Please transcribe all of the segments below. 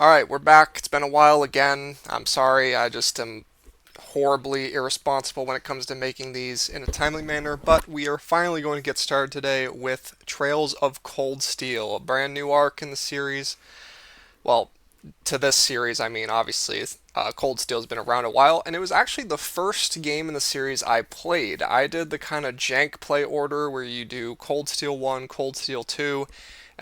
Alright, we're back. It's been a while again. I'm sorry, I just am horribly irresponsible when it comes to making these in a timely manner, but we are finally going to get started today with Trails of Cold Steel, a brand new arc in the series. Well, to this series, I mean, obviously, Cold Steel has been around a while, and it was actually the first game in the series I played. I did the kind of jank play order where you do Cold Steel 1, Cold Steel 2,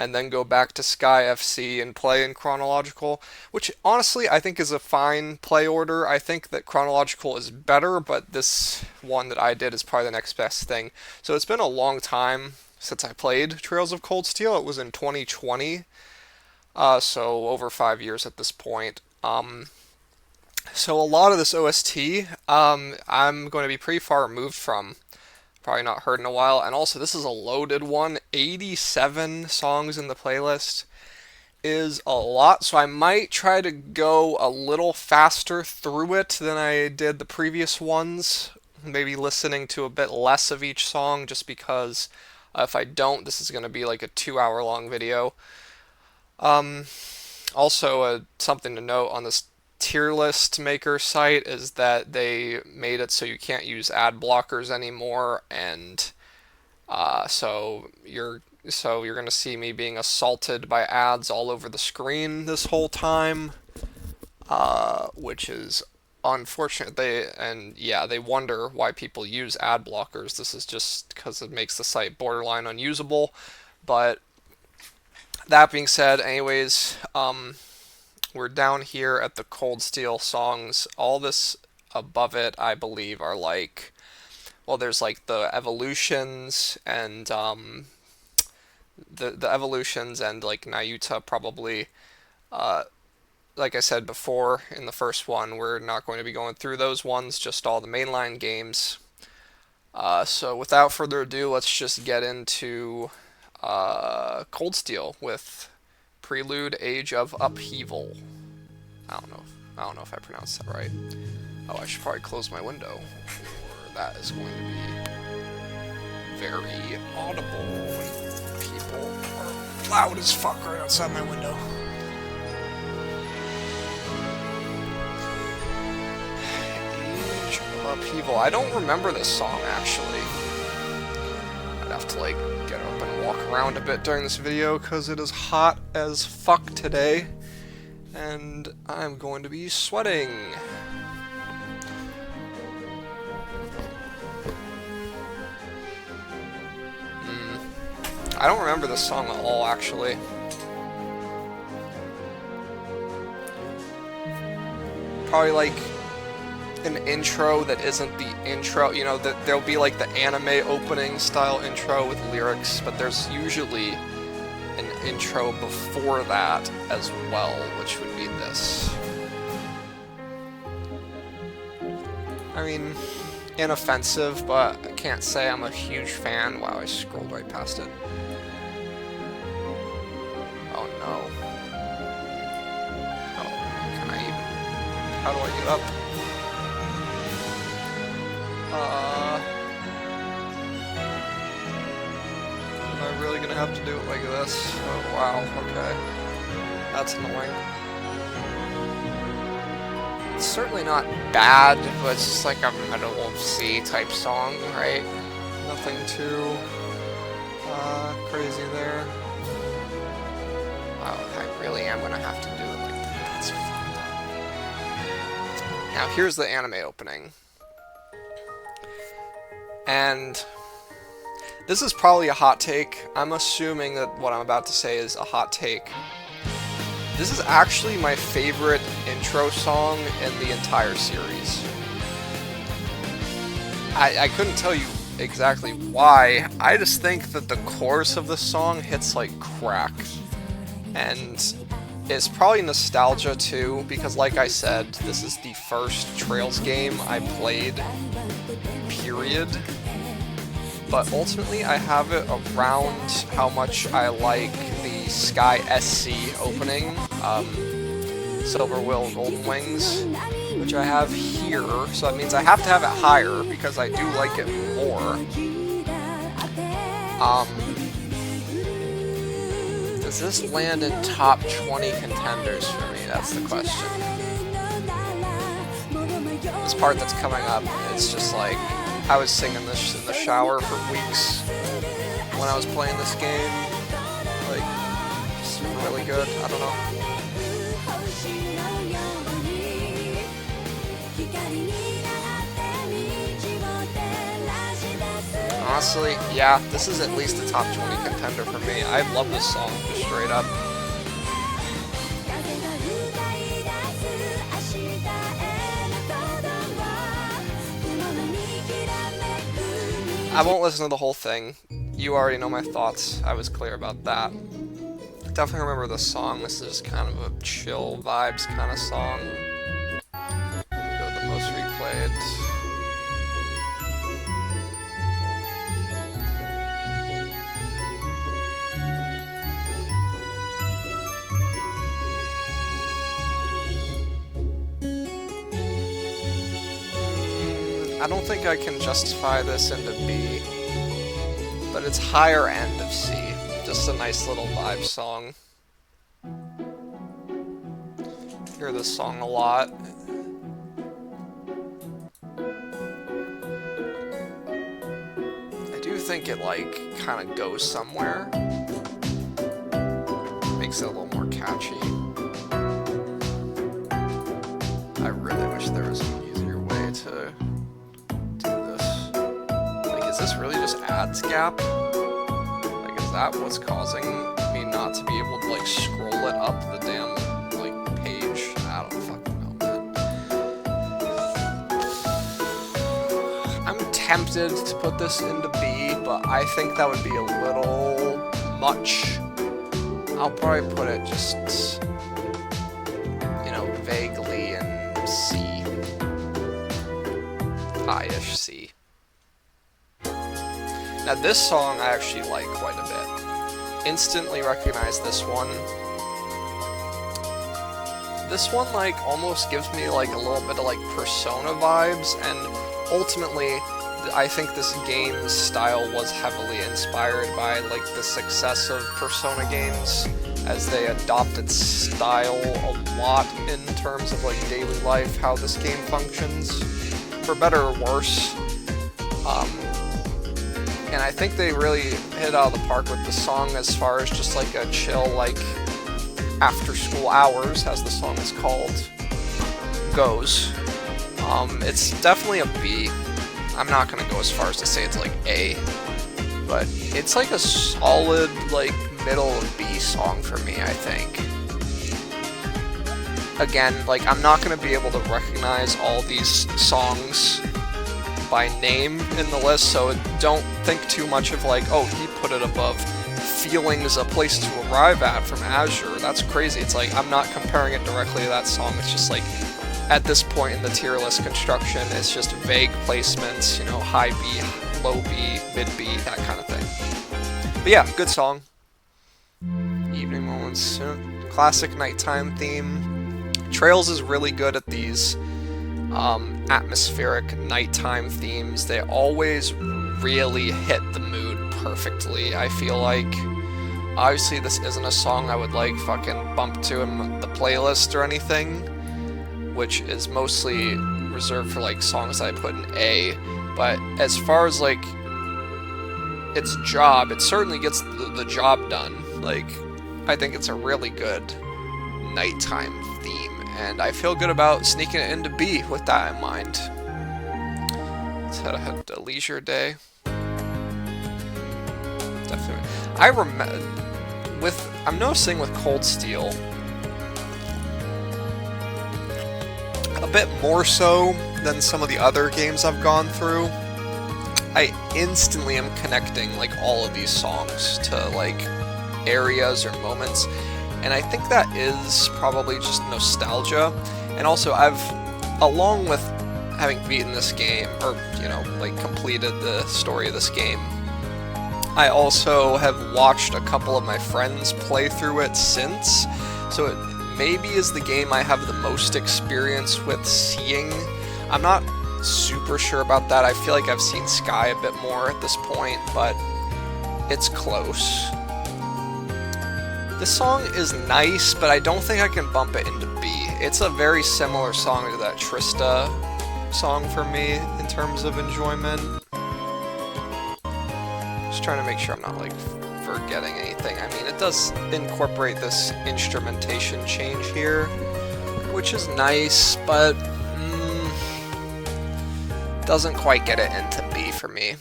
and then go back to Sky FC and play in chronological, which honestly I think is a fine play order. I think that chronological is better, but this one that I did is probably the next best thing. So it's been a long time since I played Trails of Cold Steel. It was in 2020, so over 5 years at this point. So a lot of this OST, I'm going to be pretty far removed from. Probably not heard in a while. And also, this is a loaded one. 87 songs in the playlist is a lot, so I might try to go a little faster through it than I did the previous ones. Maybe listening to a bit less of each song, just because if I don't, this is going to be like a 2 hour long video. Um, Also, something to note on this tier list maker site is that they made it so you can't use ad blockers anymore, and so you're gonna see me being assaulted by ads all over the screen this whole time, which is unfortunate. They wonder why people use ad blockers. This is just because it makes the site borderline unusable, but that being said, anyways, we're down here at the Cold Steel songs. All this above it, I believe, are like, well, there's like the evolutions and the evolutions and like Nayuta probably. Uh, like I said before in the first one, we're not going to be going through those ones, just all the mainline games. So without further ado, let's just get into Cold Steel with Prelude Age of Upheaval. I don't know. I don't know if I pronounced that right. Oh, I should probably close my window, or that is going to be very audible when people are loud as fuck right outside my window. Age of Upheaval. I don't remember this song actually. I'd have to like get up and walk around a bit during this video because it is hot as fuck today, and I'm going to be sweating. I don't remember this song at all, actually. Probably like an intro that isn't the intro. You know, that there'll be like the anime opening style intro with lyrics, but there's usually an intro before that as well, which would be this. I mean, inoffensive, but I can't say I'm a huge fan. Wow, I scrolled right past it. Oh no. Oh, can I even... How do I get up? Am I really gonna have to do it like this? Oh wow, okay. That's annoying. It's certainly not bad, but it's just like a Metal Wolf C type song, right? Nothing too crazy there. Oh, I really am gonna have to do it like that. That's fucked up. Now here's the anime opening. And this is probably a hot take. I'm assuming that what I'm about to say is a hot take. This is actually my favorite intro song in the entire series. I couldn't tell you exactly why. I just think that the chorus of this song hits like crack. And it's probably nostalgia too, because like I said, this is the first Trails game I played, period. But ultimately, I have it around how much I like the Sky SC opening, Silver Will Golden Wings, which I have here. So that means I have to have it higher because I do like it more. Does this land in top 20 contenders for me? That's the question. This part that's coming up, it's just like, I was singing this in the shower for weeks when I was playing this game. Like, it's really good. I don't know. Honestly, yeah, this is at least a top 20 contender for me. I love this song, just straight up. I won't listen to the whole thing. You already know my thoughts. I was clear about that. Definitely remember this song. This is kind of a chill vibes kind of song. Go with the most replayed. I don't think I can justify this into B, but it's higher end of C. Just a nice little vibe song. Hear this song a lot. I do think it like kind of goes somewhere. Makes it a little more catchy. I really wish there was an easier way to is this really just ads gap? Like, is that what's causing me not to be able to, like, scroll it up the damn, like, page? I don't fucking know, man. I'm tempted to put this into B, but I think that would be a little much. I'll probably put it just, you know, vaguely in C. High-ish C. Now this song I actually like quite a bit. Instantly recognize this one. This one like almost gives me like a little bit of like Persona vibes, and ultimately I think this game's style was heavily inspired by like the success of Persona games, as they adopt its style a lot in terms of like daily life, how this game functions, for better or worse. And I think they really hit out of the park with the song as far as just like a chill, like, after school hours, as the song is called, goes. It's definitely a B. I'm not gonna go as far as to say it's like A, but it's like a solid, like, middle of B song for me, I think. Again, like, I'm not gonna be able to recognize all these songs by name in the list, so don't think too much of like, oh, he put it above Feelings, A Place to Arrive At from Azure. That's crazy. It's like, I'm not comparing it directly to that song. It's just like, at this point in the tier list construction, it's just vague placements, you know, high B, low B, mid B, that kind of thing. But yeah, good song. Evening moments, classic nighttime theme. Trails is really good at these atmospheric nighttime themes. They always really hit the mood perfectly, I feel like. Obviously this isn't a song I would like fucking bump to in the playlist or anything, which is mostly reserved for like songs that I put in A, but as far as like its job, it certainly gets the job done. Like, I think it's a really good nighttime theme, and I feel good about sneaking it into B with that in mind. Let's head ahead to Leisure Day. Definitely. I'm noticing with Cold Steel, a bit more so than some of the other games I've gone through, I instantly am connecting like all of these songs to like areas or moments, and I think that is probably just nostalgia. And also, I've, along with having beaten this game, or, you know, like completed the story of this game, I also have watched a couple of my friends play through it since, so it maybe is the game I have the most experience with seeing. I'm not super sure about that. I feel like I've seen Sky a bit more at this point, but it's close. This song is nice, but I don't think I can bump it into B. It's a very similar song to that Trista song for me in terms of enjoyment. Just trying to make sure I'm not like forgetting anything. I mean, it does incorporate this instrumentation change here, which is nice, but doesn't quite get it into B for me.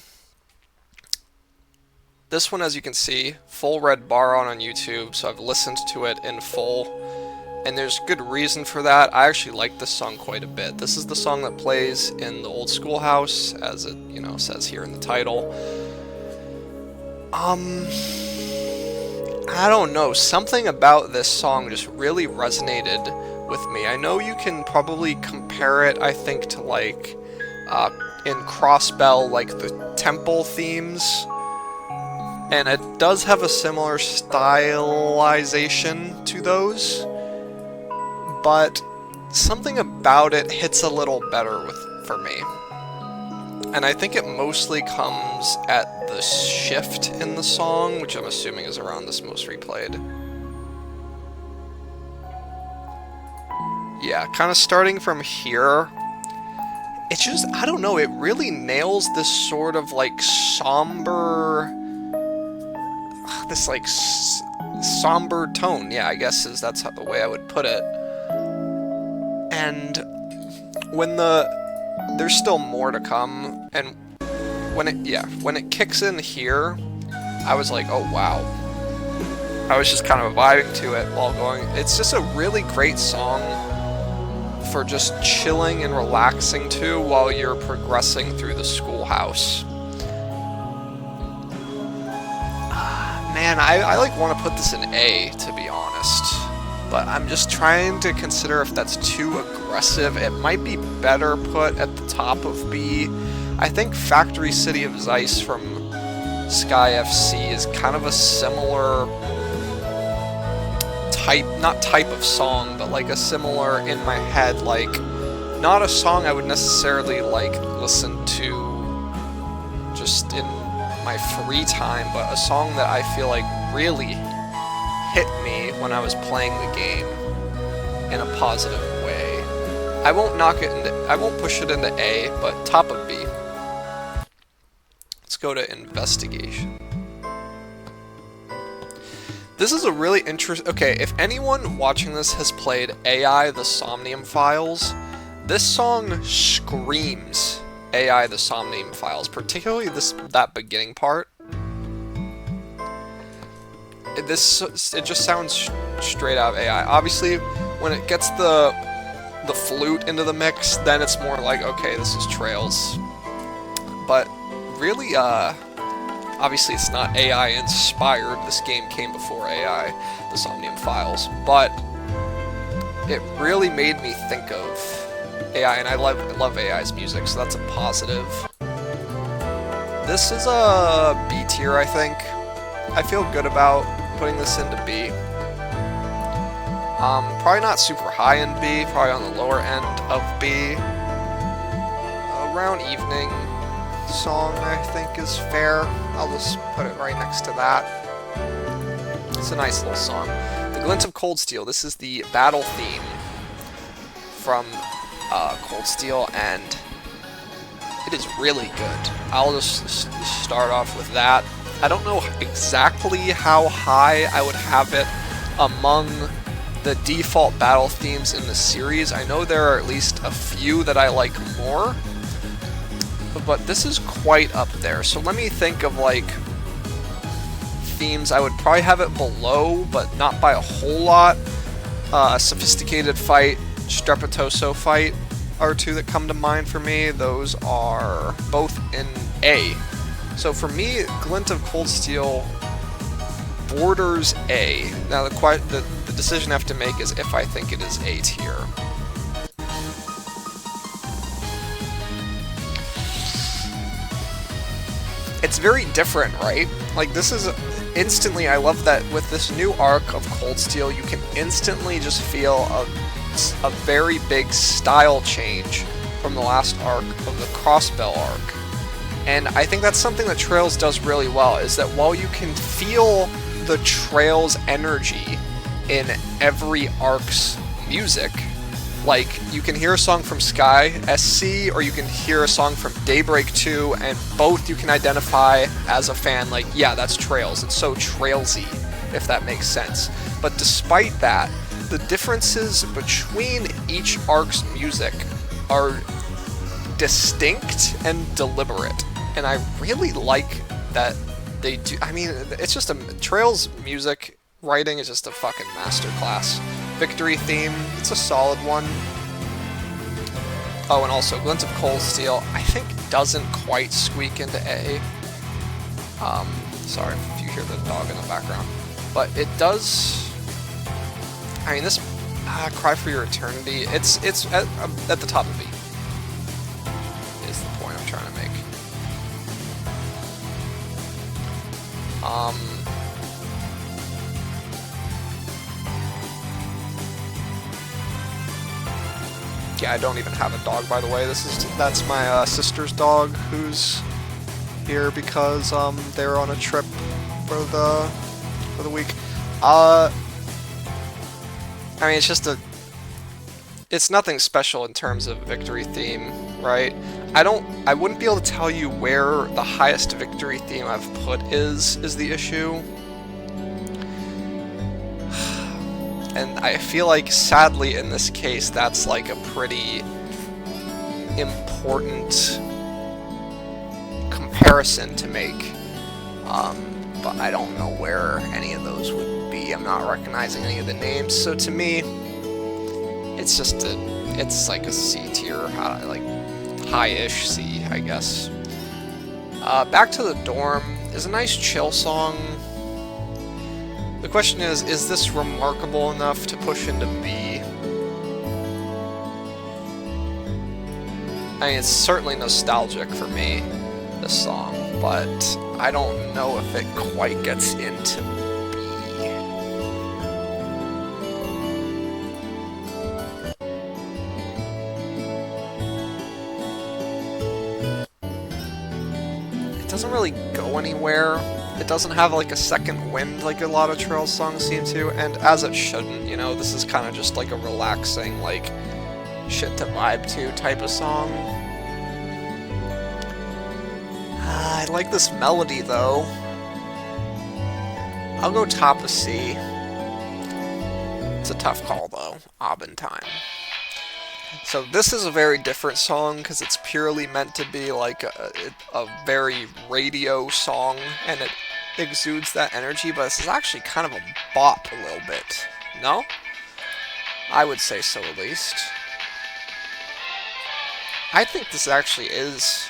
This one, as you can see, full red bar on YouTube, so I've listened to it in full, and there's good reason for that. I actually like this song quite a bit. This is the song that plays in the old schoolhouse, as it, you know, says here in the title. I don't know, something about this song just really resonated with me. I know you can probably compare it, I think, to like in Crossbell, like the temple themes. And it does have a similar stylization to those, but something about it hits a little better for me. And I think it mostly comes at the shift in the song, which I'm assuming is around this most replayed. Yeah, kind of starting from here. It's just, I don't know, it really nails this sort of like somber... this like somber tone, yeah, I guess that's the way I would put it. And when there's still more to come, and when it kicks in here, I was like, oh wow. I was just kind of vibing to it while going. It's just a really great song for just chilling and relaxing to while you're progressing through the schoolhouse. Man, I like want to put this in A, to be honest, but I'm just trying to consider if that's too aggressive. It might be better put at the top of B. I think Factory City of Zeiss from Sky FC is kind of a similar not type of song, but like a similar in my head, like not a song I would necessarily like listen to just in my free time, but a song that I feel like really hit me when I was playing the game in a positive way. I won't push it into A, but top of B. Let's go to Investigation. This is a really interesting... Okay, if anyone watching this has played AI the Somnium Files, this song screams AI the Somnium Files, particularly that beginning part. It just sounds straight out of AI. Obviously, when it gets the flute into the mix, then it's more like, okay, this is Trails. But really, obviously it's not AI inspired. This game came before AI, the Somnium Files, but it really made me think of AI, and I love AI's music, so that's a positive. This is a B tier, I think. I feel good about putting this into B. Probably not super high in B, probably on the lower end of B. Around Evening song, I think, is fair. I'll just put it right next to that. It's a nice little song. The Glint of Cold Steel. This is the battle theme from Cold Steel, and it is really good. I'll just start off with that. I don't know exactly how high I would have it among the default battle themes in the series. I know there are at least a few that I like more, but this is quite up there. So let me think of like themes. I would probably have it below, but not by a whole lot. Sophisticated Fight, Strepitoso Fight are two that come to mind for me. Those are both in A. So for me, Glint of Cold Steel borders A. Now the decision I have to make is if I think it is A tier. It's very different, right? Like, this is instantly, I love that with this new arc of Cold Steel, you can instantly just feel a very big style change from the last arc of the Crossbell arc. And I think that's something that Trails does really well, is that while you can feel the Trails energy in every arc's music. Like, you can hear a song from Sky SC, or you can hear a song from Daybreak 2, and both you can identify as a fan, like, yeah, that's Trails. It's so Trailsy, if that makes sense. But despite that, the differences between each arc's music are distinct and deliberate. And I really like that they do. I mean, it's just Trails music writing is just a fucking masterclass. Victory theme, it's a solid one. Oh, and also Glint of Cold Steel, I think doesn't quite squeak into A. Sorry if you hear the dog in the background. But it does. I mean, this Cry for Your Eternity, it's at the top of B. Is the point I'm trying to make. Yeah, I don't even have a dog, by the way. That's my sister's dog, who's here because they were on a trip for the week. I mean, it's nothing special in terms of Victory theme, right? I wouldn't be able to tell you where the highest Victory theme I've put is the issue. And I feel like, sadly, in this case, that's like a pretty important comparison to make. But I don't know where any of those would be. I'm not recognizing any of the names. So to me, it's just it's like a C tier, like high-ish C, I guess. Back to the Dorm is a nice chill song. The question is this remarkable enough to push into B? I mean, it's certainly nostalgic for me, this song, but I don't know if it quite gets into B. It doesn't really go anywhere. It doesn't have like a second wind like a lot of Trails songs seem to, and as it shouldn't, you know, this is kind of just like a relaxing, like, shit to vibe to type of song. I like this melody though. I'll go top of C. It's a tough call though. Abendtime. So this is a very different song because it's purely meant to be like a very radio song, and it exudes that energy, but this is actually kind of a bop a little bit. No? I would say so, at least. I think this actually is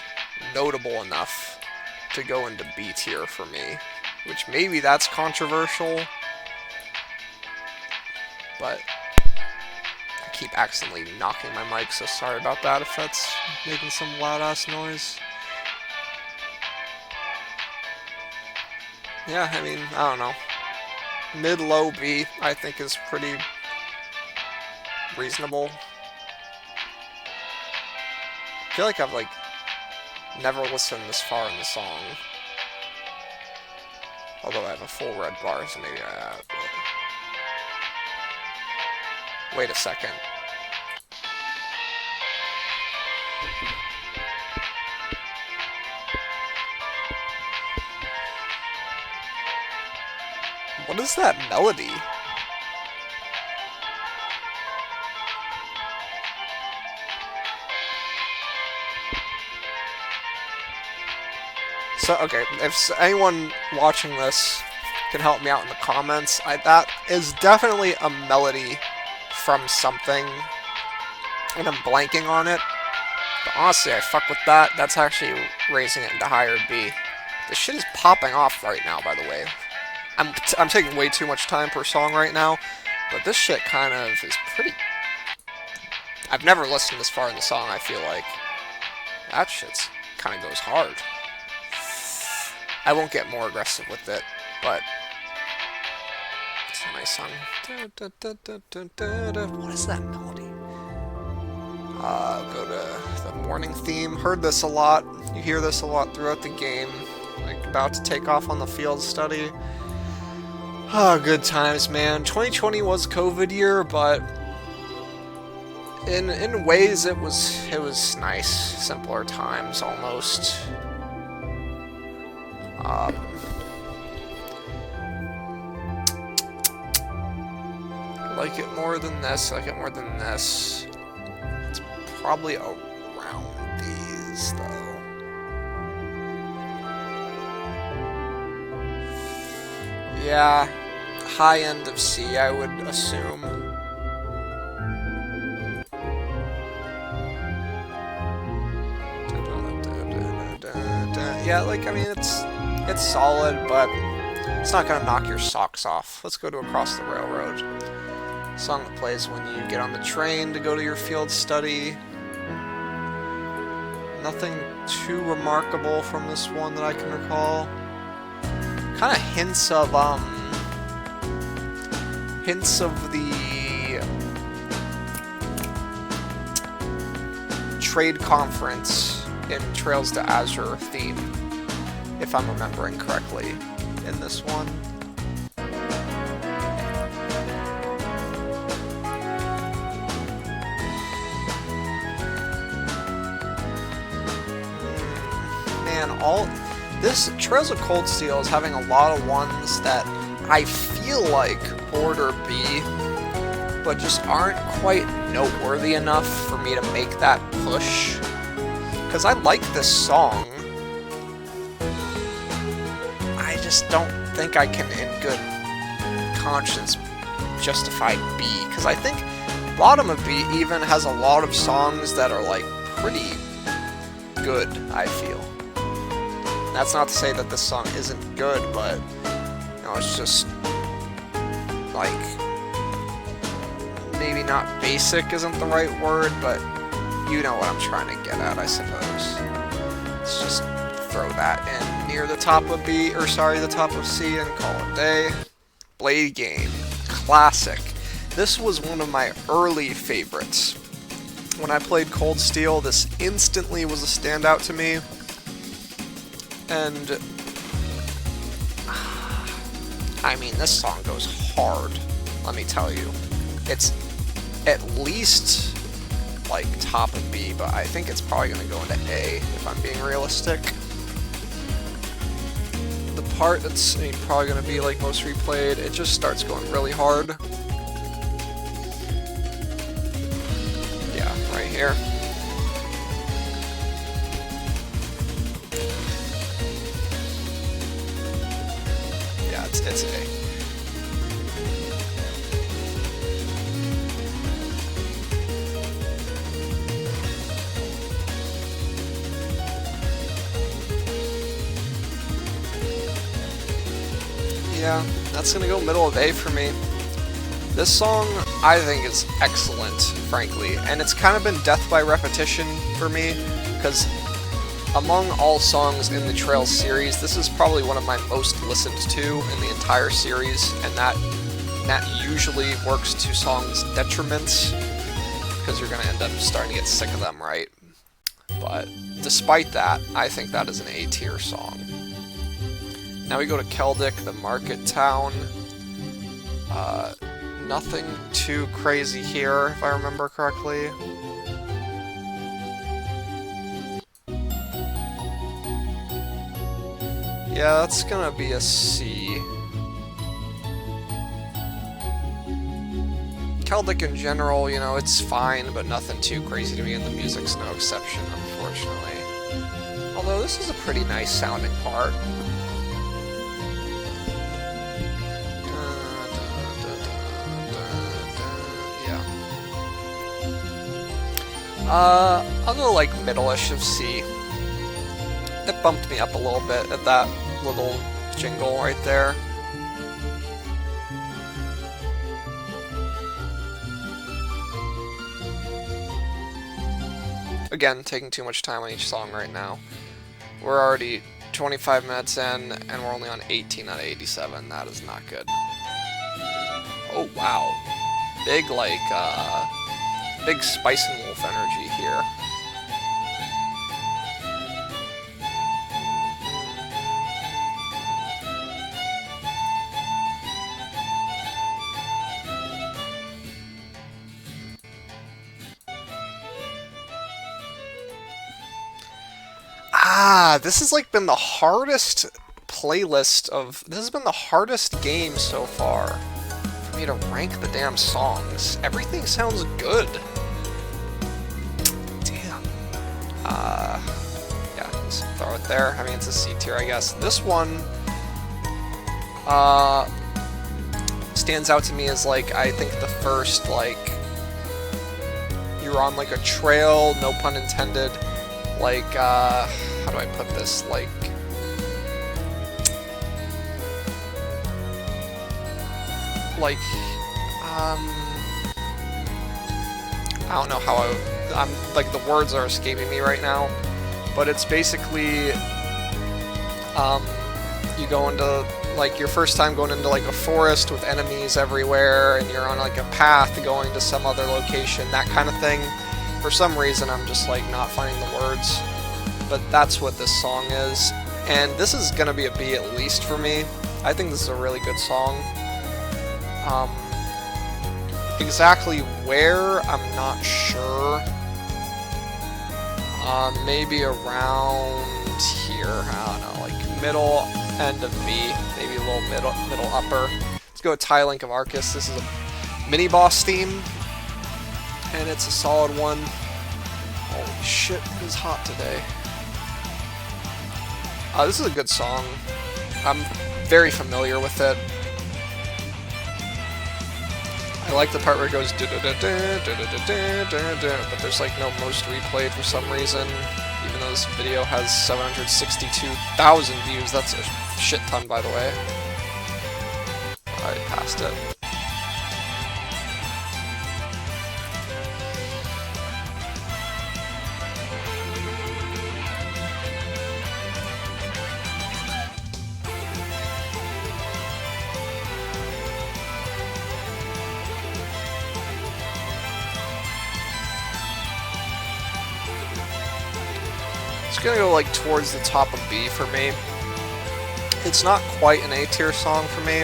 notable enough to go into B tier for me, which maybe that's controversial, but I keep accidentally knocking my mic, so sorry about that if that's making some loud-ass noise. Yeah, I mean, I don't know. Mid-low B, I think, is pretty reasonable. I feel like I've, like, never listened this far in the song. Although I have a full red bar, so maybe I have. But... Wait a second. What is that melody? So, okay, if anyone watching this can help me out in the comments, that is definitely a melody from something, and I'm blanking on it. But honestly, I fuck with that. That's actually raising it into higher B. This shit is popping off right now, by the way. I'm taking way too much time per song right now, but this shit kind of is pretty... I've never listened this far in the song, I feel like. That shit's kind of goes hard. I won't get more aggressive with it, but... It's a nice song. What is that melody? Go to the morning theme. Heard this a lot. You hear this a lot throughout the game. Like, about to take off on the field study. Oh, good times, man. 2020 was COVID year, but in ways it was nice, simpler times almost. Um, I like it more than this. I like it more than this. It's probably around these though. Yeah, high end of C, I would assume. Yeah, like I mean, it's solid, but it's not gonna knock your socks off. Let's go to Across the Railroad. Song that plays when you get on the train to go to your field study. Nothing too remarkable from this one that I can recall. Kind of hints of the trade conference in Trails to Azure theme, if I'm remembering correctly, in this one. Man, this Trails of Cold Steel is having a lot of ones that I feel like order B, but just aren't quite noteworthy enough for me to make that push. Because I like this song. I just don't think I can, in good conscience, justify B. Because I think Bottom of B even has a lot of songs that are, like, pretty good, I feel. That's not to say that this song isn't good, but, you know, it's just, like, maybe not basic isn't the right word, but you know what I'm trying to get at, I suppose. Let's just throw that in near the top of B, or sorry, the top of C and call it day. Blade Game. Classic. This was one of my early favorites. When I played Cold Steel, this instantly was a standout to me. And I mean, this song goes hard, let me tell you. It's at least like top of B, but I think it's probably going to go into A if I'm being realistic. The part that's probably going to be like most replayed, it just starts going really hard. Yeah, right here. Yeah, it's A. Yeah, that's gonna go middle of A for me. This song, I think, is excellent, frankly, and it's kind of been death by repetition for me, because among all songs in the Trails series, this is probably one of my most listened to in the entire series, and that usually works to songs' detriments, because you're gonna end up starting to get sick of them, right? But despite that, I think that is an A tier song. Now we go to Keldic, the market town. Nothing too crazy here, if I remember correctly. Yeah, that's gonna be a C. Keldic in general, you know, it's fine, but nothing too crazy to me, and the music's no exception, unfortunately. Although this is a pretty nice sounding part. I'll go like middle-ish of C. It bumped me up a little bit at that little jingle right there. Again, taking too much time on each song right now. We're already 25 minutes in, and we're only on 18 out of 87. That is not good. Oh, wow. Big, like, big Spice and Wolf energy here. This has like been the hardest playlist of. This has been the hardest game so far for me to rank the damn songs. Everything sounds good. Damn. Yeah, just throw it there. I mean, it's a C tier, I guess. This one, stands out to me as like, I think the first, like, you're on like a trail, no pun intended, like, how do I put this, like, I don't know how I'm, like, the words are escaping me right now, but it's basically, you go into, like, your first time going into, like, a forest with enemies everywhere, and you're on, like, a path going to some other location, that kind of thing. For some reason, I'm just, like, not finding the words, but that's what this song is, and this is gonna be a B at least for me. I think this is a really good song. Exactly where, I'm not sure. Maybe around here, I don't know, like middle end of B, maybe a little middle upper. Let's go with Tie Link of Arceus. This is a mini-boss theme, and it's a solid one. Holy shit, it is hot today. This is a good song. I'm very familiar with it. I like the part where it goes but there's like no most replayed for some reason, even though this video has 762,000 views. That's a shit ton, by the way. I passed it. It's gonna go like towards the top of B for me. It's not quite an A tier song for me.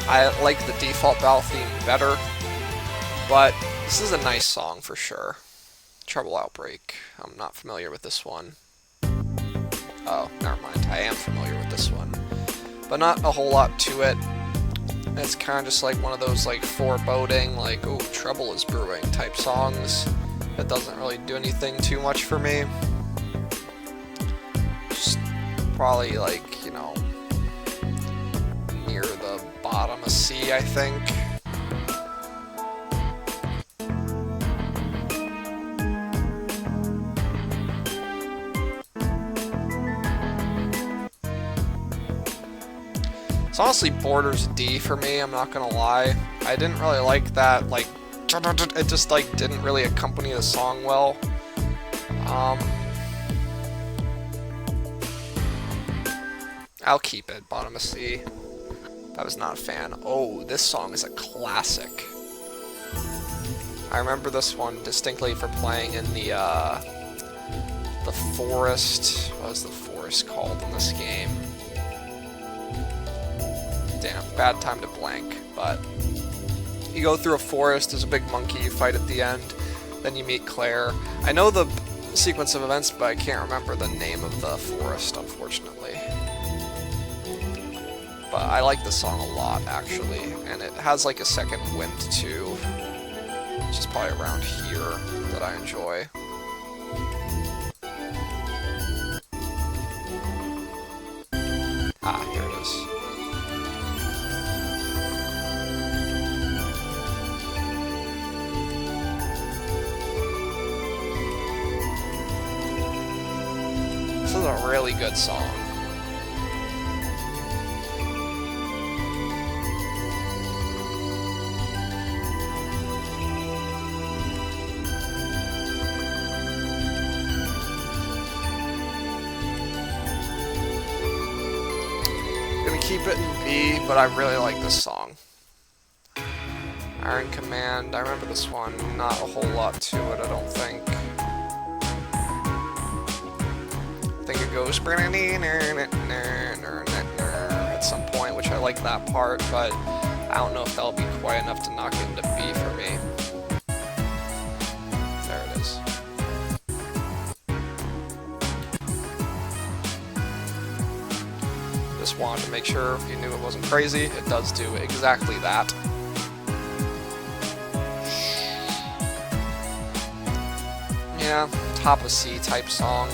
I like the default battle theme better, but this is a nice song for sure. Trouble Outbreak. I'm not familiar with this one. Oh, never mind. I am familiar with this one, but not a whole lot to it. It's kind of just like one of those like foreboding, like, oh, trouble is brewing type songs. That doesn't really do anything too much for me. Probably like, you know, near the bottom of C, I think. It's honestly borders D for me, I'm not gonna lie. I didn't really like that, like, it just like didn't really accompany the song well. I'll keep it, bottom of C. I was not a fan. Oh, this song is a classic. I remember this one distinctly for playing in the forest. What was the forest called in this game? Damn, bad time to blank, but you go through a forest, there's a big monkey you fight at the end, then you meet Claire. I know the sequence of events, but I can't remember the name of the forest, unfortunately. But I like this song a lot, actually, and it has like a second wind too, which is probably around here that I enjoy. Ah, here it is. This is a really good song. Keep it in B, but I really like this song. Iron Command, I remember this one, not a whole lot to it, I don't think. I think it goes at some point, which I like that part, but I don't know if that'll be quite enough to knock it into B for me. There it is. Just wanted to make sure you knew it wasn't crazy. It does do exactly that. Yeah, top of C type song.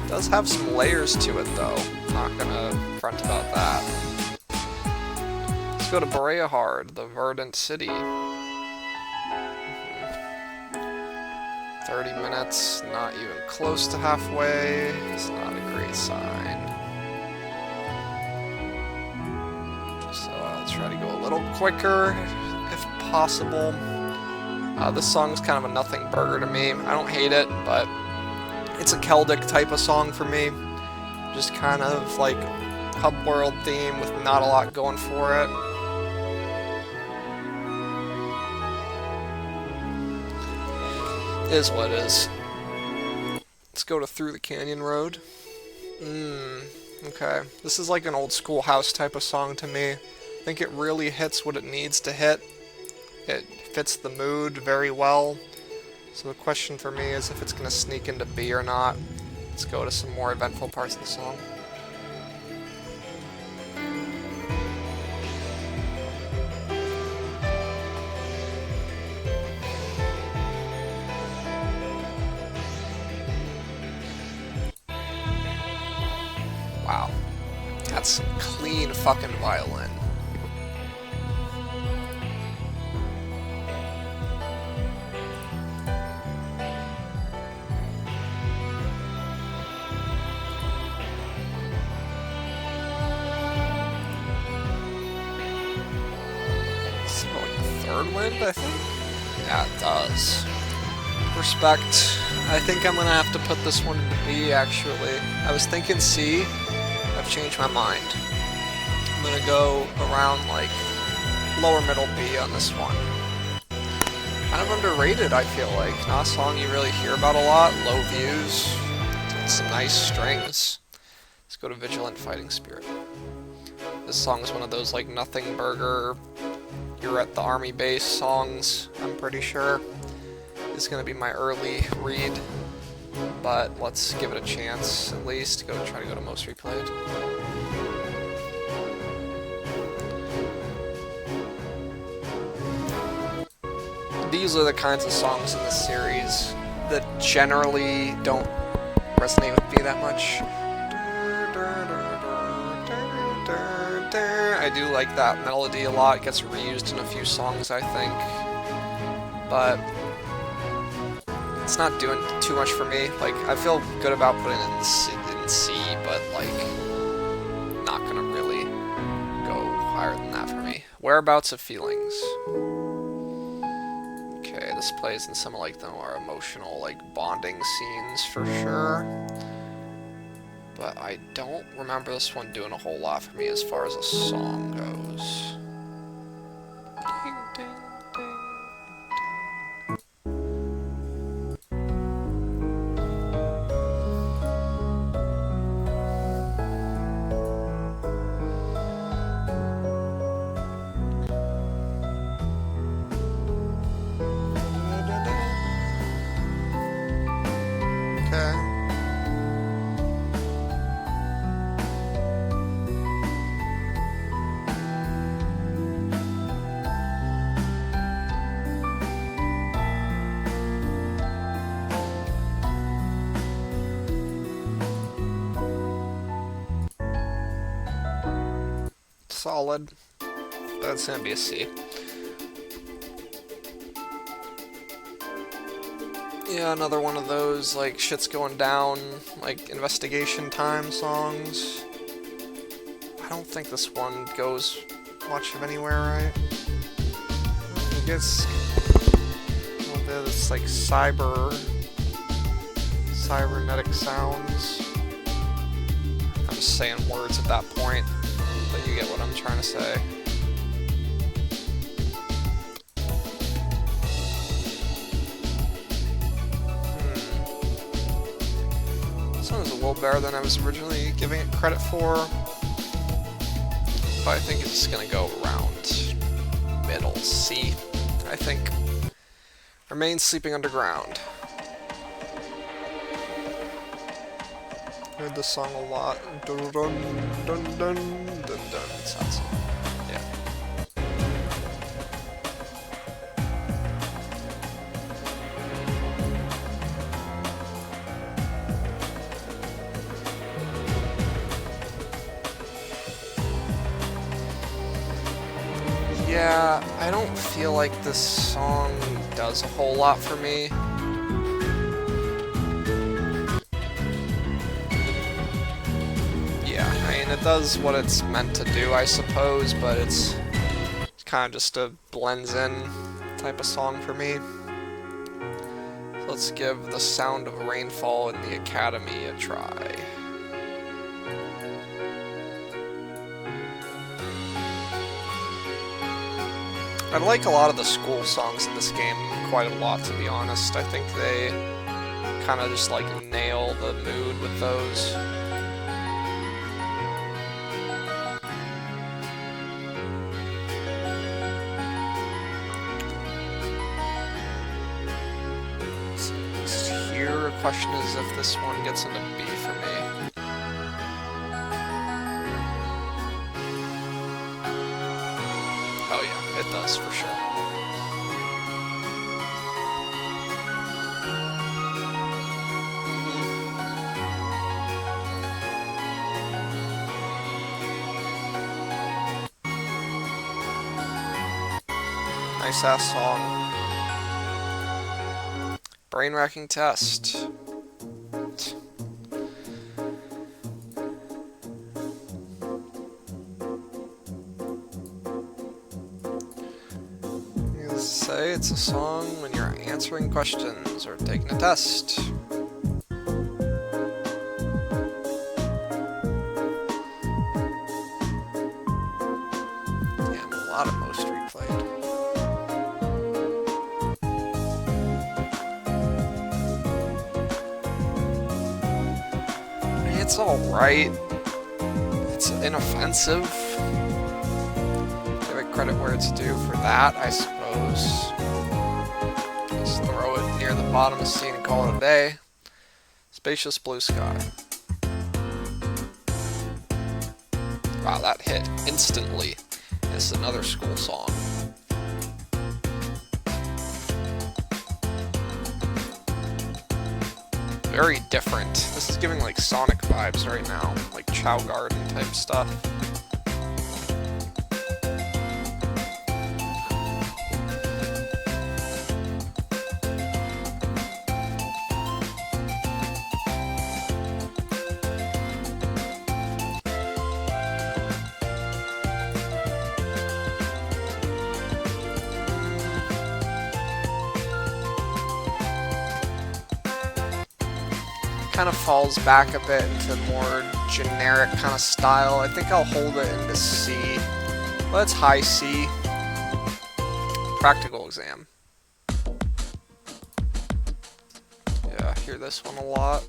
Does have some layers to it though. Not gonna front about that. Let's go to Berea Hard, the verdant city. 30 minutes, not even close to halfway. It's not a great sign. So I'll try to go a little quicker if possible. This song's kind of a nothing burger to me. I don't hate it, but it's a Celtic type of song for me. Just kind of like hub world theme with not a lot going for it. Is what it is. Let's go to Through the Canyon Road. Okay. This is like an old school house type of song to me. I think it really hits what it needs to hit. It fits the mood very well. So the question for me is if it's going to sneak into B or not. Let's go to some more eventful parts of the song. Wow. That's some clean fucking violin. Third wind, I think? Yeah, it does. Respect. I think I'm gonna have to put this one into B, actually. I was thinking C. I've changed my mind. I'm gonna go around, like, lower middle B on this one. Kind of underrated, I feel like. Not a song you really hear about a lot. Low views. Some nice strings. Let's go to Vigilant Fighting Spirit. This song is one of those, like, nothing burger, you're at the army base songs, I'm pretty sure. It's going to be my early read, but let's give it a chance at least. Try to go to most replayed. These are the kinds of songs in this series that generally don't resonate with me that much. I do like that melody a lot. It gets reused in a few songs, I think. But it's not doing too much for me. Like, I feel good about putting it in C, but, like, not gonna really go higher than that for me. Whereabouts of Feelings. Okay, this plays in some of, like, the more emotional, like, bonding scenes for sure. But I don't remember this one doing a whole lot for me as far as a song goes. Ding, ding, ding, Okay. Solid. That's gonna be a C. Yeah, another one of those, like, shit's going down, like, investigation time songs. I don't think this one goes much of anywhere, right? I guess a little bit of this, like, cybernetic sounds. I'm just saying words at that point. But you get what I'm trying to say. This one is a little better than I was originally giving it credit for. But I think it's just gonna go around middle C, I think. Remain Sleeping Underground. Heard this song a lot. Dun dun dun dun dun dun. It sounds, yeah. Yeah, I don't feel like this song does a whole lot for me. Yeah, I mean, it does what it's meant to do, I suppose, but it's kind of just a blends in type of song for me. So let's give The Sound of Rainfall in the Academy a try. I like a lot of the school songs in this game quite a lot, to be honest. I think they kind of just like nail the mood with those. So here, the question is if this one gets into B for me. Oh yeah, it does for sure. Nice ass song. Brain-racking test. You say it's a song when you're answering questions or taking a test. Damn, a lot of most replayed. It's alright. It's inoffensive. Give it credit where it's due for that, I suppose. Just throw it near the bottom of the scene and call it a day. Spacious Blue Sky. Wow, that hit instantly. This is another school song. Very different. This is giving like Sonic vibes right now, like Chow Garden type stuff. Kind of falls back a bit into more generic kind of style. I think I'll hold it into C. Well, it's high C. Practical exam. Yeah, I hear this one a lot.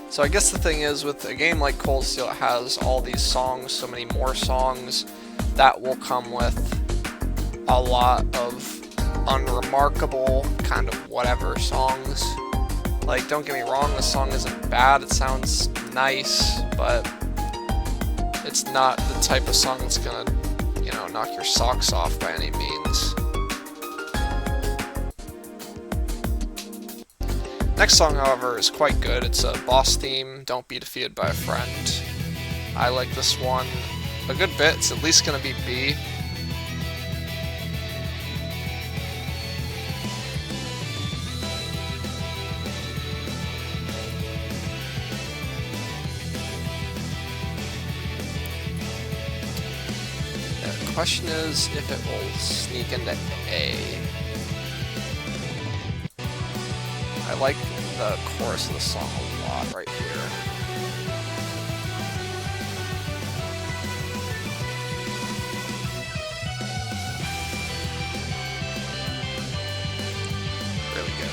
So I guess the thing is, with a game like Cold Steel, it has all these songs, so many more songs, that will come with a lot of unremarkable kind of whatever songs. Like, don't get me wrong, the song isn't bad, it sounds nice, but it's not the type of song that's gonna, you know, knock your socks off by any means. Next song, however, is quite good. It's a boss theme, Don't Be Defeated by a Friend. I like this one a good bit. It's at least gonna be B. The question is if it will sneak into A. I like the chorus of the song a lot right here. Really good.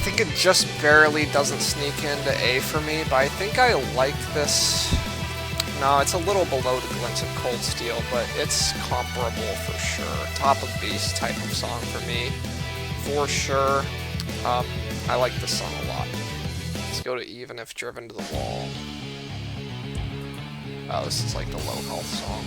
think it just barely doesn't sneak into A for me, but I think I like this. No, it's a little below the Glint of Cold Steel, but it's comparable for sure. Top of Beast type of song for me, for sure. I like this song a lot. Let's go to Even If Driven to the Wall. Oh, this is like the low health song.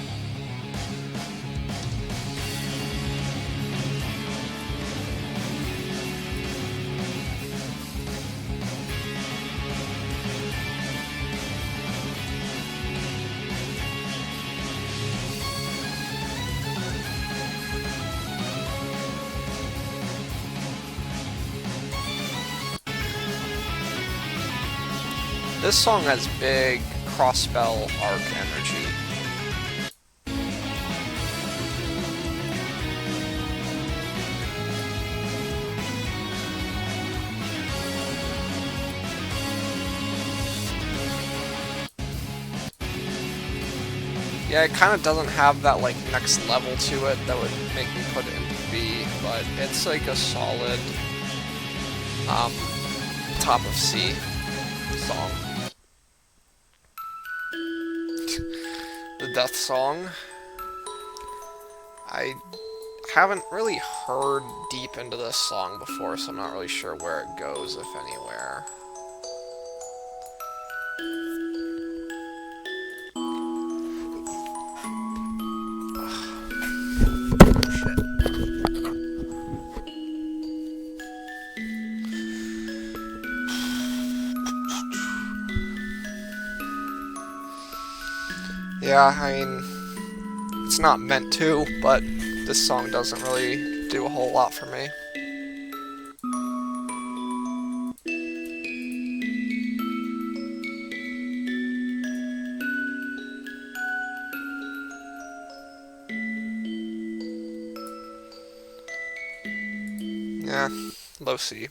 This song has big cross-spell arc energy. Yeah, it kind of doesn't have that like next level to it that would make me put it into B, but it's like a solid top of C song. The Death Song. I haven't really heard deep into this song before, so I'm not really sure where it goes, if anywhere. Yeah, I mean, it's not meant to, but this song doesn't really do a whole lot for me. Yeah, low C.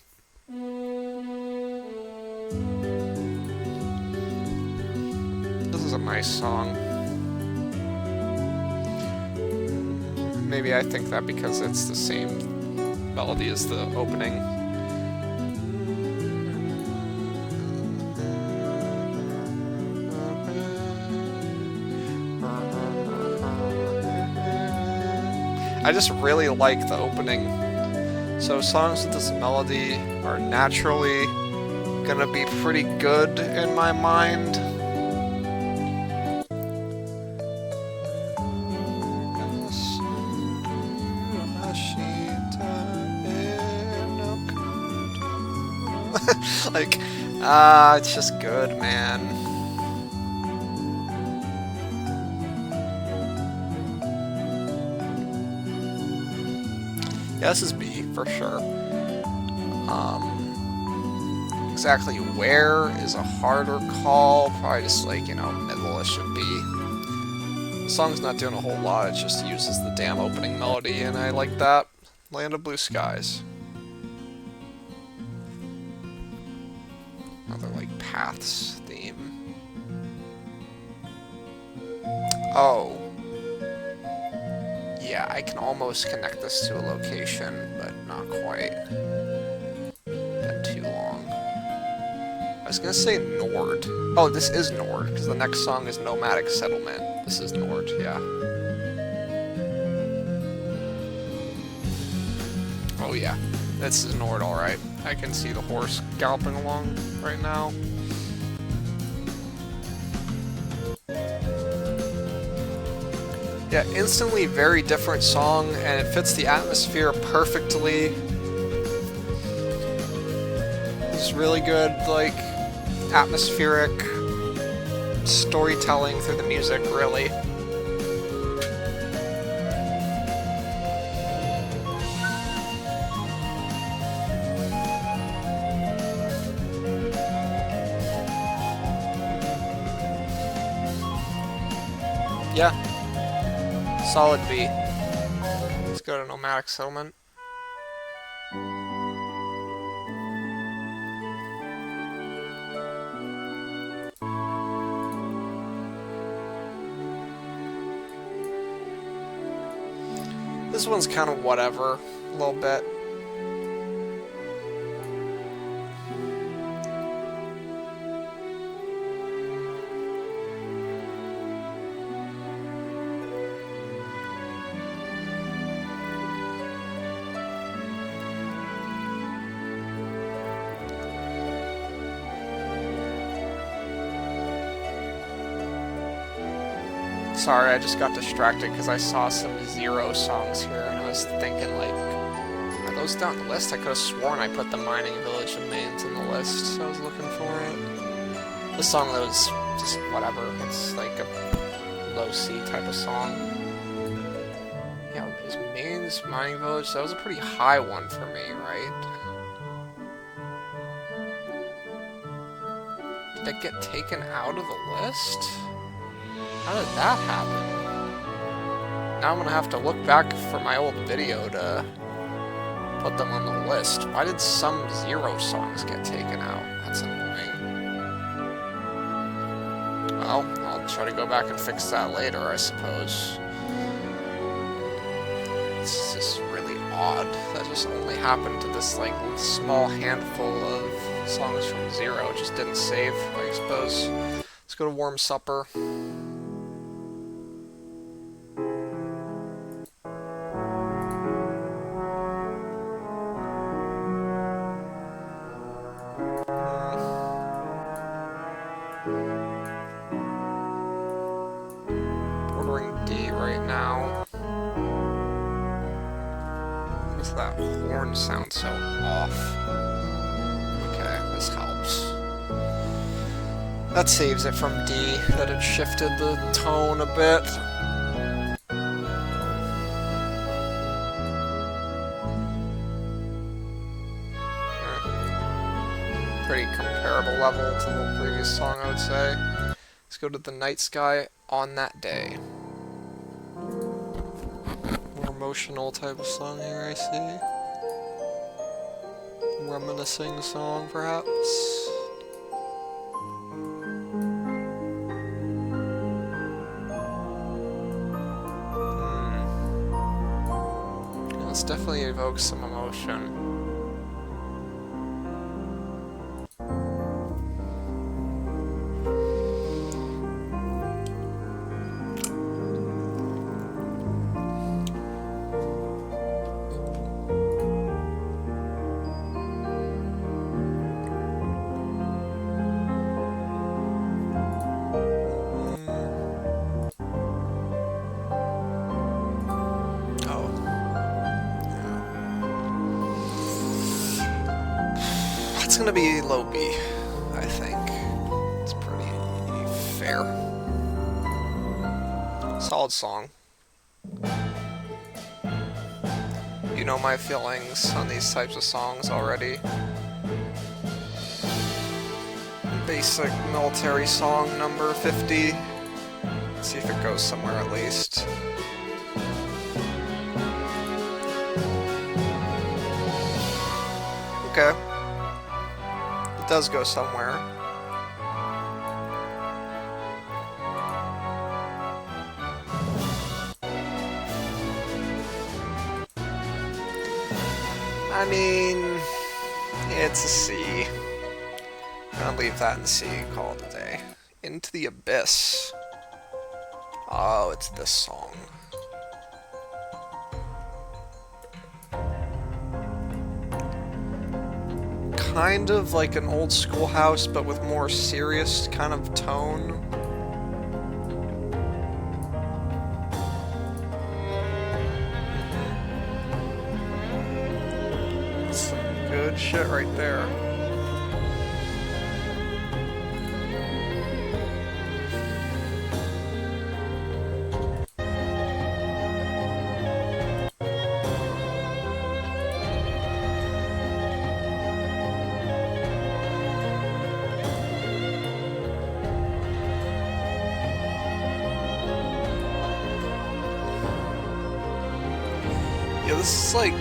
This is a nice song. Maybe I think that because it's the same melody as the opening. I just really like the opening. So songs with this melody are naturally gonna be pretty good in my mind. Like, it's just good, man. Yeah, this is B, for sure. Exactly where is a harder call. Probably just like, you know, middle-ish would be. The song's not doing a whole lot, it just uses the damn opening melody, and I like that. Land of Blue Skies. Another, like, Paths theme. Oh. Yeah, I can almost connect this to a location, but not quite. Been too long. I was gonna say Nord. Oh, this is Nord, because the next song is Nomadic Settlement. This is Nord, yeah. Oh yeah, this is Nord, alright. I can see the horse galloping along right now. Yeah, instantly very different song, and it fits the atmosphere perfectly. It's really good, like, atmospheric storytelling through the music, really. Yeah. Solid B. Let's go to Nomadic Settlement. This one's kind of whatever, a little bit. Sorry, I just got distracted because I saw some Zero songs here, and I was thinking, like, are those down the list? I could have sworn I put the Mining Village of Mains in the list, so I was looking for it. This song, though, is just whatever. It's like a low C type of song. Yeah, is Mains Mining Village? That was a pretty high one for me, right? Did it get taken out of the list? How did that happen? Now I'm gonna have to look back for my old video to put them on the list. Why did some Zero songs get taken out? That's annoying. Well, I'll try to go back and fix that later, I suppose. It's just really odd. That just only happened to this, like, small handful of songs from Zero. It just didn't save, I suppose. Let's go to Warm Supper. Ordering D right now. Why does that horn sound so off? Okay, this helps. That saves it from D, that it shifted the tone a bit. Pretty comparable level to the previous song, I would say. Let's go to The Night Sky on That Day. More emotional type of song here, I see. Reminiscing song, perhaps. This definitely evokes some emotion. It's gonna be low B, I think. It's pretty fair. Solid song. You know my feelings on these types of songs already. Basic military song number 50. Let's see if it goes somewhere at least. Okay. It does go somewhere. I mean, it's a C. I'll leave that in C and call it a day. Into the Abyss. Oh, it's this song. Kind of like an old schoolhouse, but with more serious kind of tone. Some good shit right there. Yeah, this is like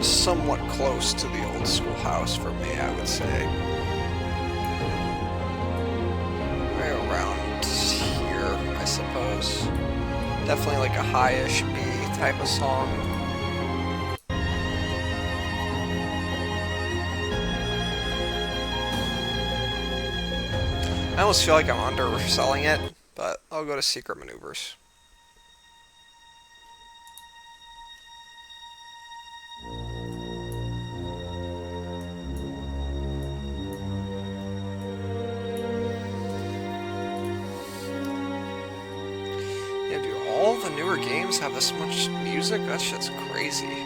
somewhat close to the old schoolhouse for me, I would say. Right around here, I suppose. Definitely like a high-ish B type of song. I almost feel like I'm underselling it, but I'll go to Secret Maneuvers. newer games have this much music? That shit's crazy.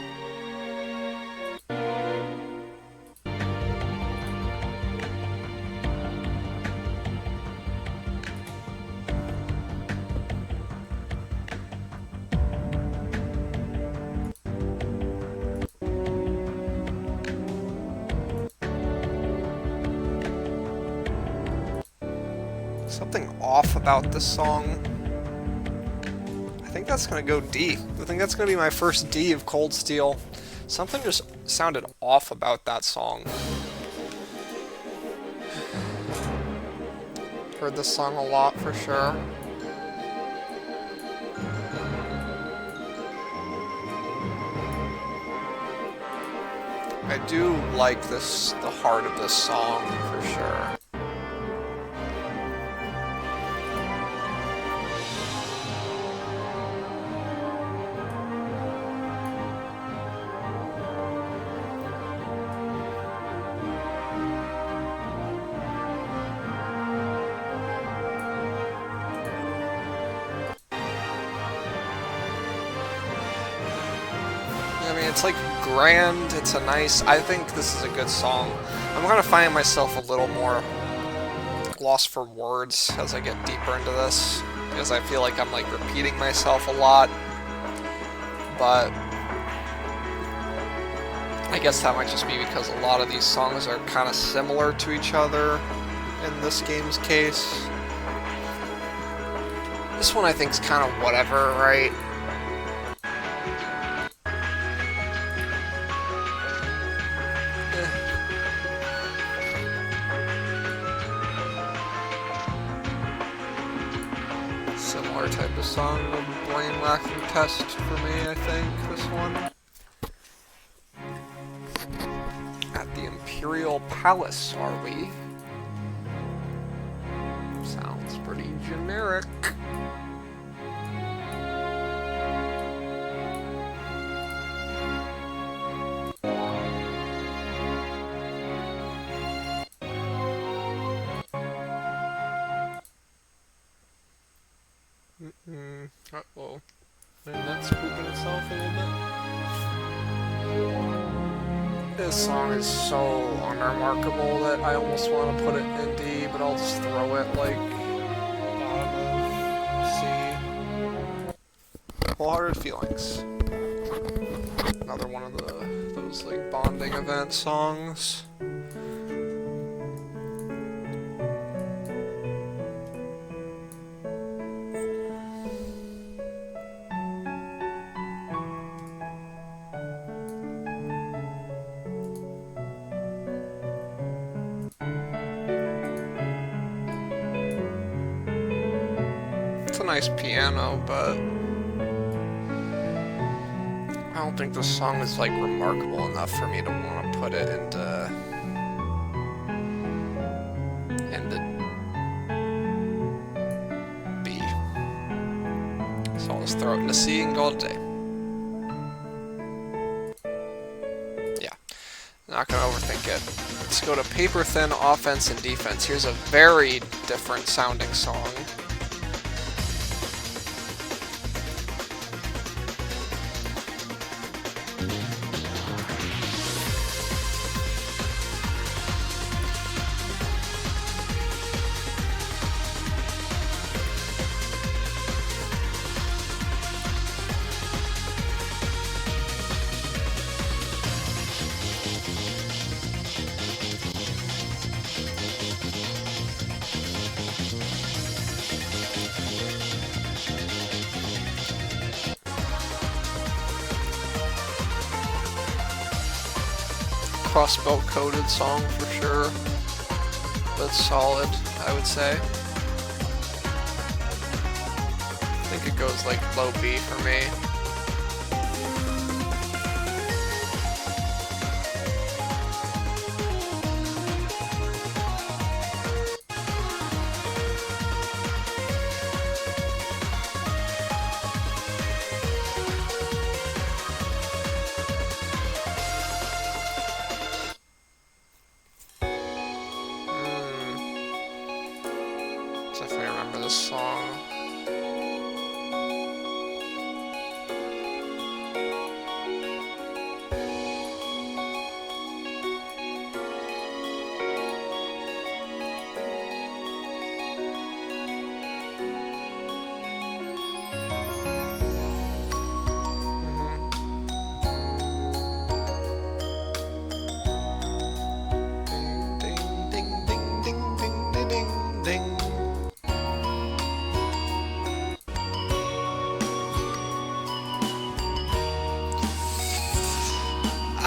Something off about this song. I think that's gonna go D. I think that's gonna be my first D of Cold Steel. Something just sounded off about that song. Heard this song a lot for sure. I do like this, the heart of this song for sure. I mean, it's like grand, it's a nice, I think this is a good song. I'm kind of finding myself a little more lost for words as I get deeper into this, because I feel like I'm like repeating myself a lot, but I guess that might just be because a lot of these songs are kind of similar to each other in this game's case. This one I think is kind of whatever, right? Similar type of song, a brain-racking test for me, I think, this one. At the Imperial Palace, are we? Sounds pretty generic. Uh-oh. And that's spooping itself a little bit. This song is so unremarkable that I almost want to put it in D, but I'll just throw it like bottom of C. Wholehearted Feelings. Another one of those like bonding event songs. It's a nice piano, but I don't think this song is like remarkable enough for me to want to put it into B. So I'll just throw it into C and call it a day. Yeah, not gonna overthink it. Let's go to Paper Thin Offense and Defense. Here's a very different sounding song. Crossbelt coded song for sure, but solid, I would say. I think it goes like low B for me. Definitely remember this song.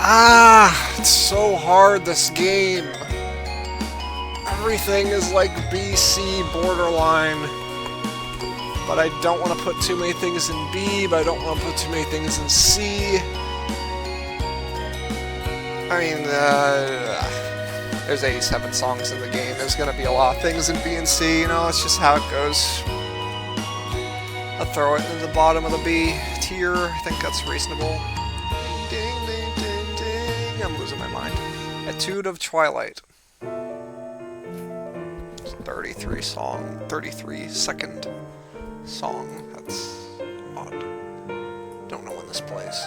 Ah, it's so hard, this game. Everything is like BC borderline. But I don't want to put too many things in B, but I don't want to put too many things in C. I mean, there's 87 songs in the game. There's going to be a lot of things in B and C, you know, it's just how it goes. I'll throw it in the bottom of the B tier. I think that's reasonable. Ding, ding, ding, ding. I'm losing my mind. Etude of Twilight. 33 second song. That's odd. Don't know when this plays.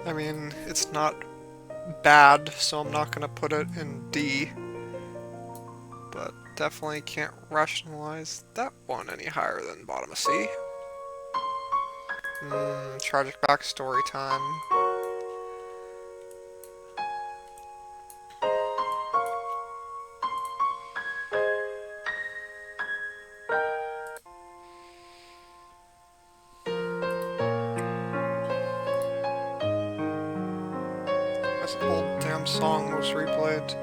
I mean, it's not bad, so I'm not gonna put it in D. But definitely can't rationalize that one any higher than bottom of C. Tragic backstory time. This whole damn song was replayed.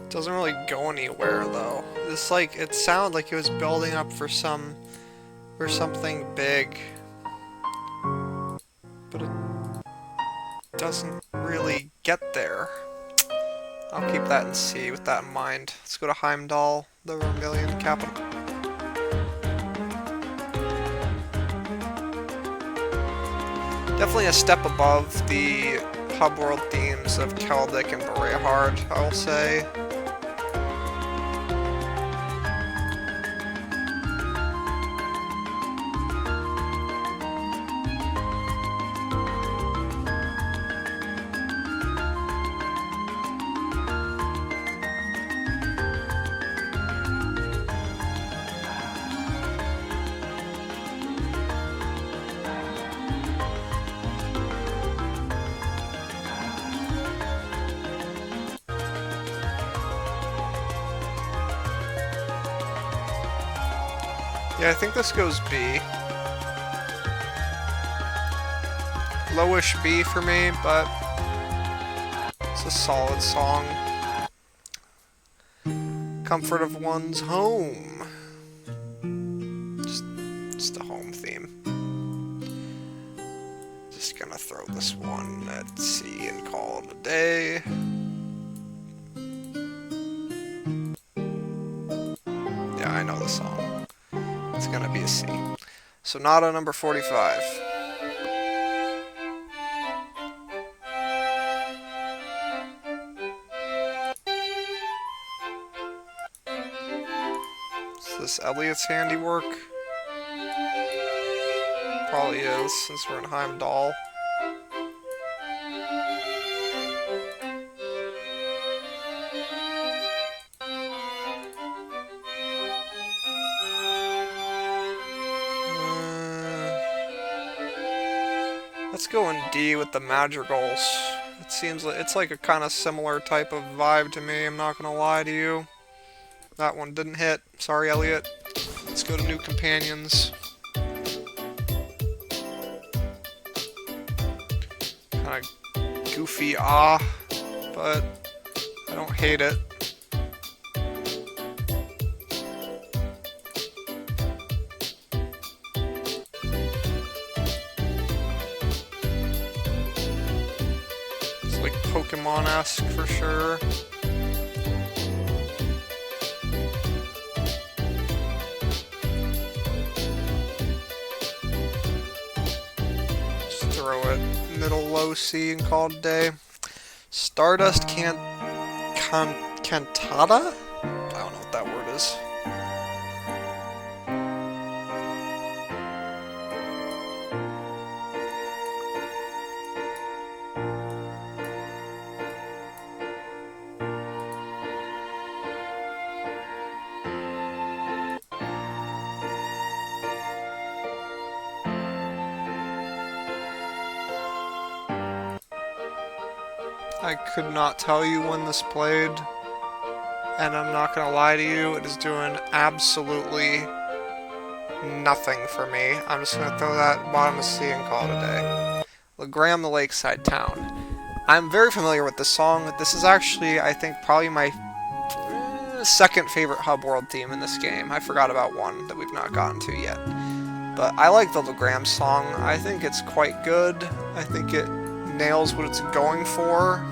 Doesn't really go anywhere though. It's like it sounded like it was building up for something big, but it doesn't really get there. I'll keep that in C with that in mind. Let's go to Heimdall, the Vermilion capital. Definitely a step above the hub world themes of Celtic and Berehard, I'll say. Yeah, I think this goes B. Lowish B for me, but it's a solid song. Comfort of one's home. Just a home theme. Just gonna throw this one at C and call it a day. Yeah, I know the song. It's gonna be a C. Sonata number 45. Is this Elliot's handiwork? Probably is, since we're in Heimdall. Let's go in D with the madrigals. It seems like it's like a kind of similar type of vibe to me, I'm not gonna lie to you. That one didn't hit. Sorry, Elliot. Let's go to New Companions. Kind of goofy, but I don't hate it. It's like Pokemon-esque for sure. Throw it middle low C and call it a day. Stardust Cantata? I don't know what that word is. I could not tell you when this played, and I'm not gonna lie to you, it is doing absolutely nothing for me. I'm just gonna throw that bottom of C and call it a day. Legram, the Lakeside Town. I'm very familiar with this song. This is actually, I think, probably my second favorite Hub World theme in this game. I forgot about one that we've not gotten to yet. But I like the Legram song. I think it's quite good. I think it nails what it's going for.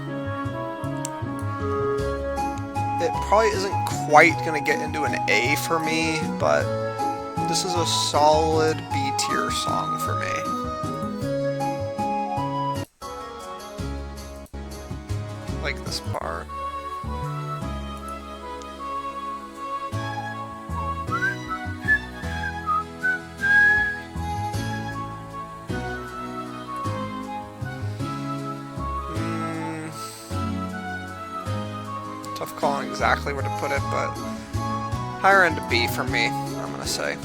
It probably isn't quite going to get into an A for me, but this is a solid B tier song for me. Like this part. Tough calling exactly where to put it, but higher end B for me, I'm gonna say.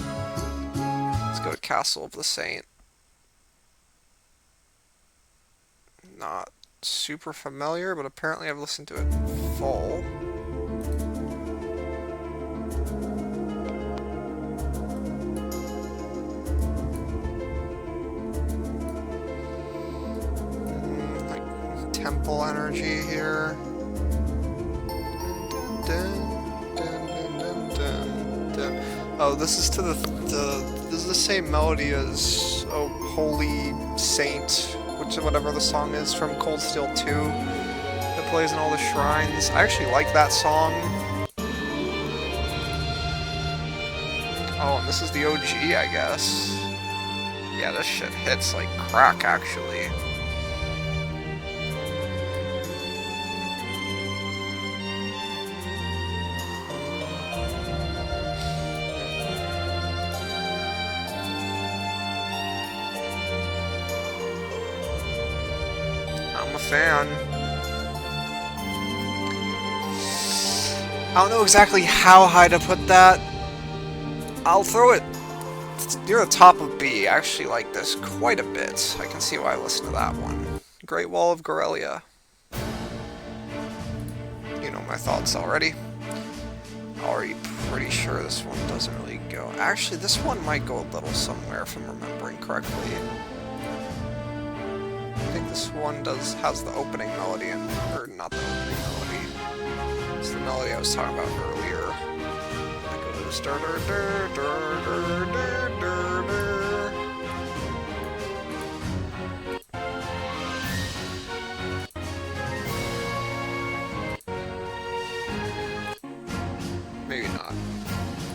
Let's go to Castle of the Saint. Not super familiar, but apparently I've listened to it full. Like temple energy here. Oh, this is to this is the same melody as Oh Holy Saint, whatever the song is from Cold Steel 2 that plays in all the shrines. I actually like that song. Oh, and this is the OG, I guess. Yeah, this shit hits like crack, actually. I'm a fan. I don't know exactly how high to put that. I'll throw it near the top of B. I actually like this quite a bit. I can see why I listened to that one. Great Wall of Gorelia. You know my thoughts already. Already pretty sure this one doesn't really go. Actually, this one might go a little somewhere if I'm remembering correctly. I think this one has the opening melody, or not the opening melody. It's the melody I was talking about earlier. It goes dur dur dur dur dur dur dur. Maybe not.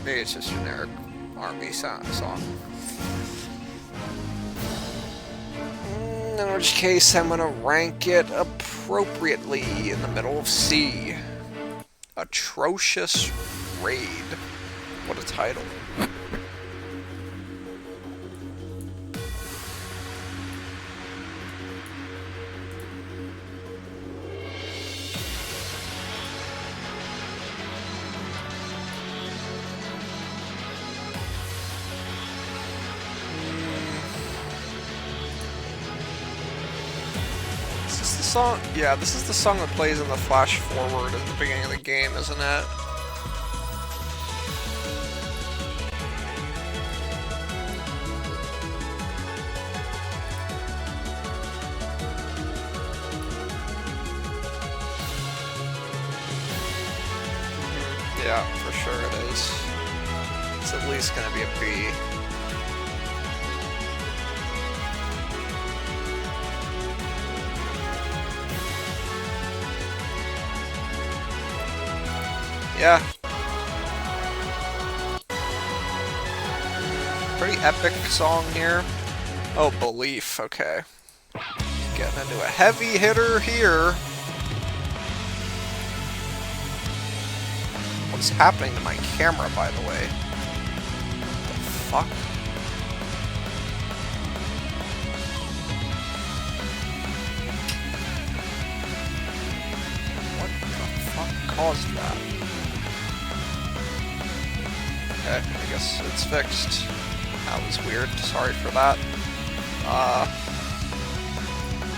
Maybe it's just generic R&B song. In which case, I'm gonna rank it appropriately in the middle of C. Atrocious Raid. What a title. Song, yeah, this is the song that plays in the flash forward at the beginning of the game, isn't it? Yeah, for sure it is. It's at least gonna be a B. Yeah. Pretty epic song here. Oh, Belief, okay. Getting into a heavy hitter here. What's happening to my camera, by the way? What the fuck? What the fuck caused that? Okay, I guess it's fixed. That was weird. Sorry for that.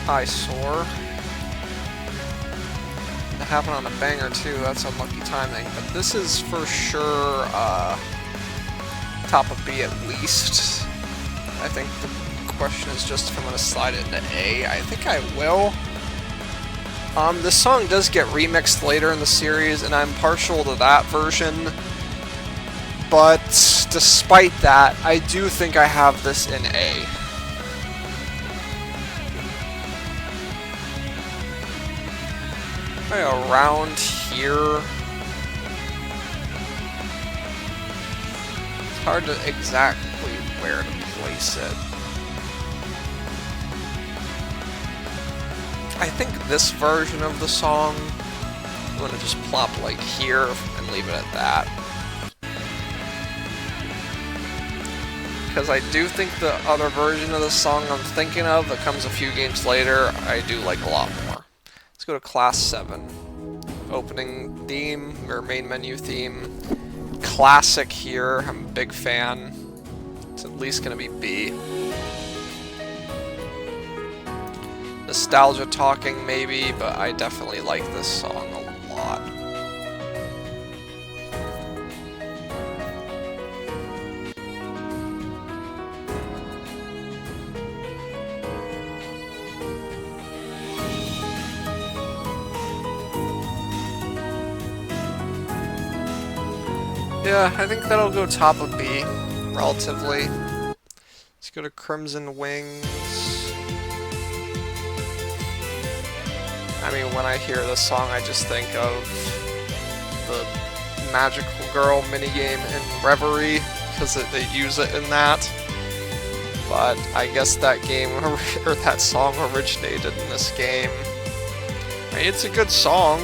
Eyesore. happen on a banger too, that's unlucky timing. But this is for sure top of B at least. I think the question is just if I'm going to slide it into A. I think I will. This song does get remixed later in the series, and I'm partial to that version. But despite that, I do think I have this in A. Around here. It's hard to exactly where to place it. I think this version of the song, I'm going to just plop like here and leave it at that. Because I do think the other version of the song I'm thinking of that comes a few games later, I do like a lot more. Let's go to Class 7. Opening theme, or main menu theme. Classic here, I'm a big fan. It's at least going to be B. Nostalgia talking maybe, but I definitely like this song a lot. Yeah, I think that'll go top of B, relatively. Let's go to Crimson Wings. I mean, when I hear this song, I just think of the Magical Girl minigame in Reverie, because they use it in that. But I guess that game, or that song originated in this game. I mean, it's a good song.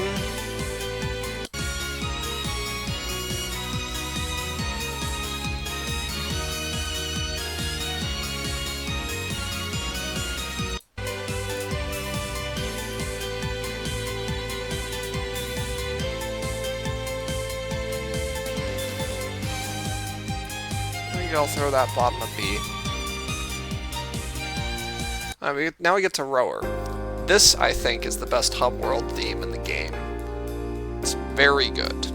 I'll throw that bottom of B. Now we get to Rower. This, I think, is the best hub world theme in the game. It's very good.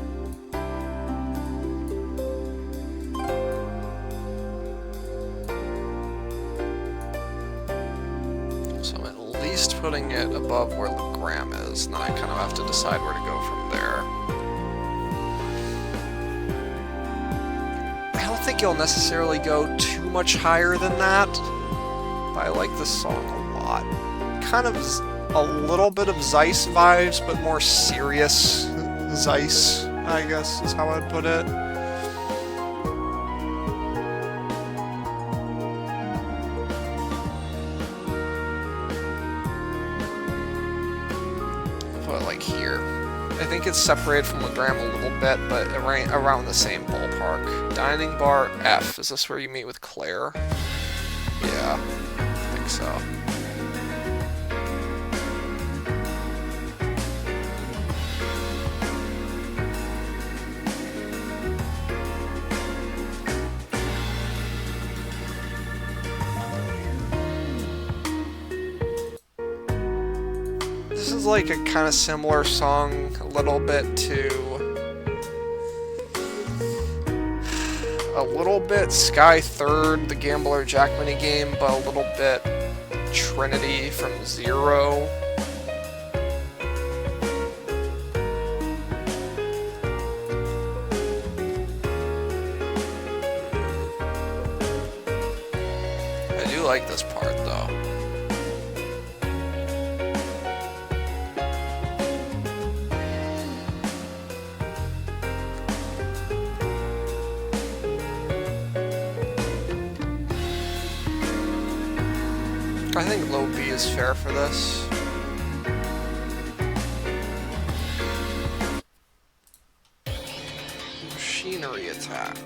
So I'm at least putting it above where the Gram is, and then I kind of have to decide where to go from there. I don't think you'll necessarily go too much higher than that, but I like this song a lot. Kind of a little bit of Zeiss vibes, but more serious Zeiss, I guess is how I'd put it. I'll put it like here. I think it's separated from the Gram a little bit, but around the same ballpark. Dining Bar F. Is this where you meet with Claire? Yeah, I think so. This is like a kind of similar song, a little bit to Sky Third, the Gambler Jack minigame, but a little bit Trinity from Zero. I do like this part though. I think low B is fair for this. Machinery attack.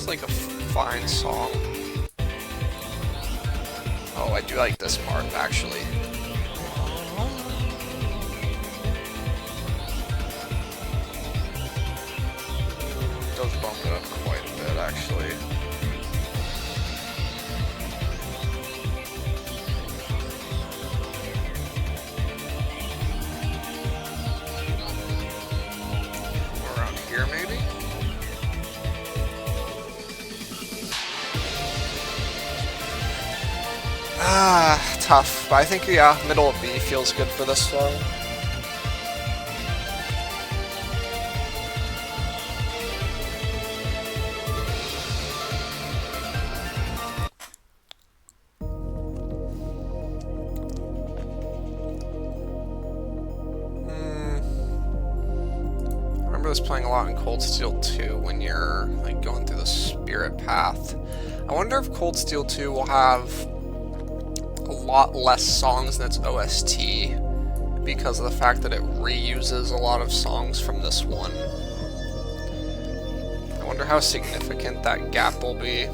like a fine song. Oh, I do like this part, actually. It does bump it up quite a bit, actually. Around here, maybe? Tough. But I think, yeah, middle of B feels good for this song. I remember this playing a lot in Cold Steel 2 when you're like going through the spirit path. I wonder if Cold Steel 2 will have a lot less songs in its OST because of the fact that it reuses a lot of songs from this one. I wonder how significant that gap will be.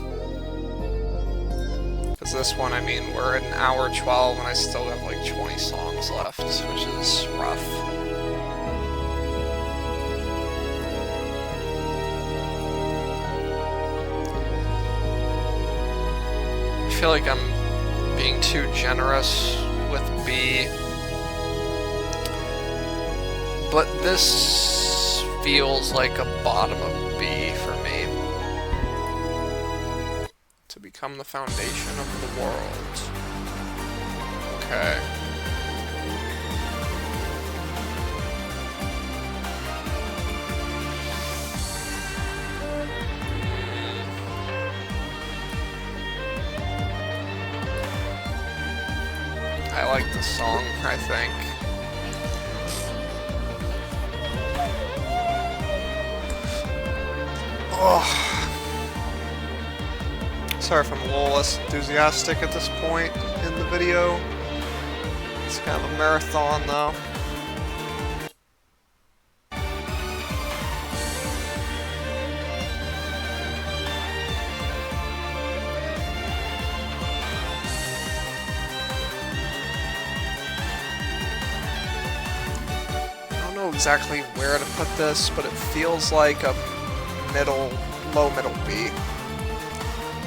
Because this one, I mean, we're at an hour 12 and I still have like 20 songs left, which is rough. I feel like I'm being too generous with B, but this feels like a bottom of B for me. To become the foundation of the world. Okay. I like the song, I think. Oh. Sorry if I'm a little less enthusiastic at this point in the video. It's kind of a marathon, though. Exactly where to put this, but it feels like a low middle B.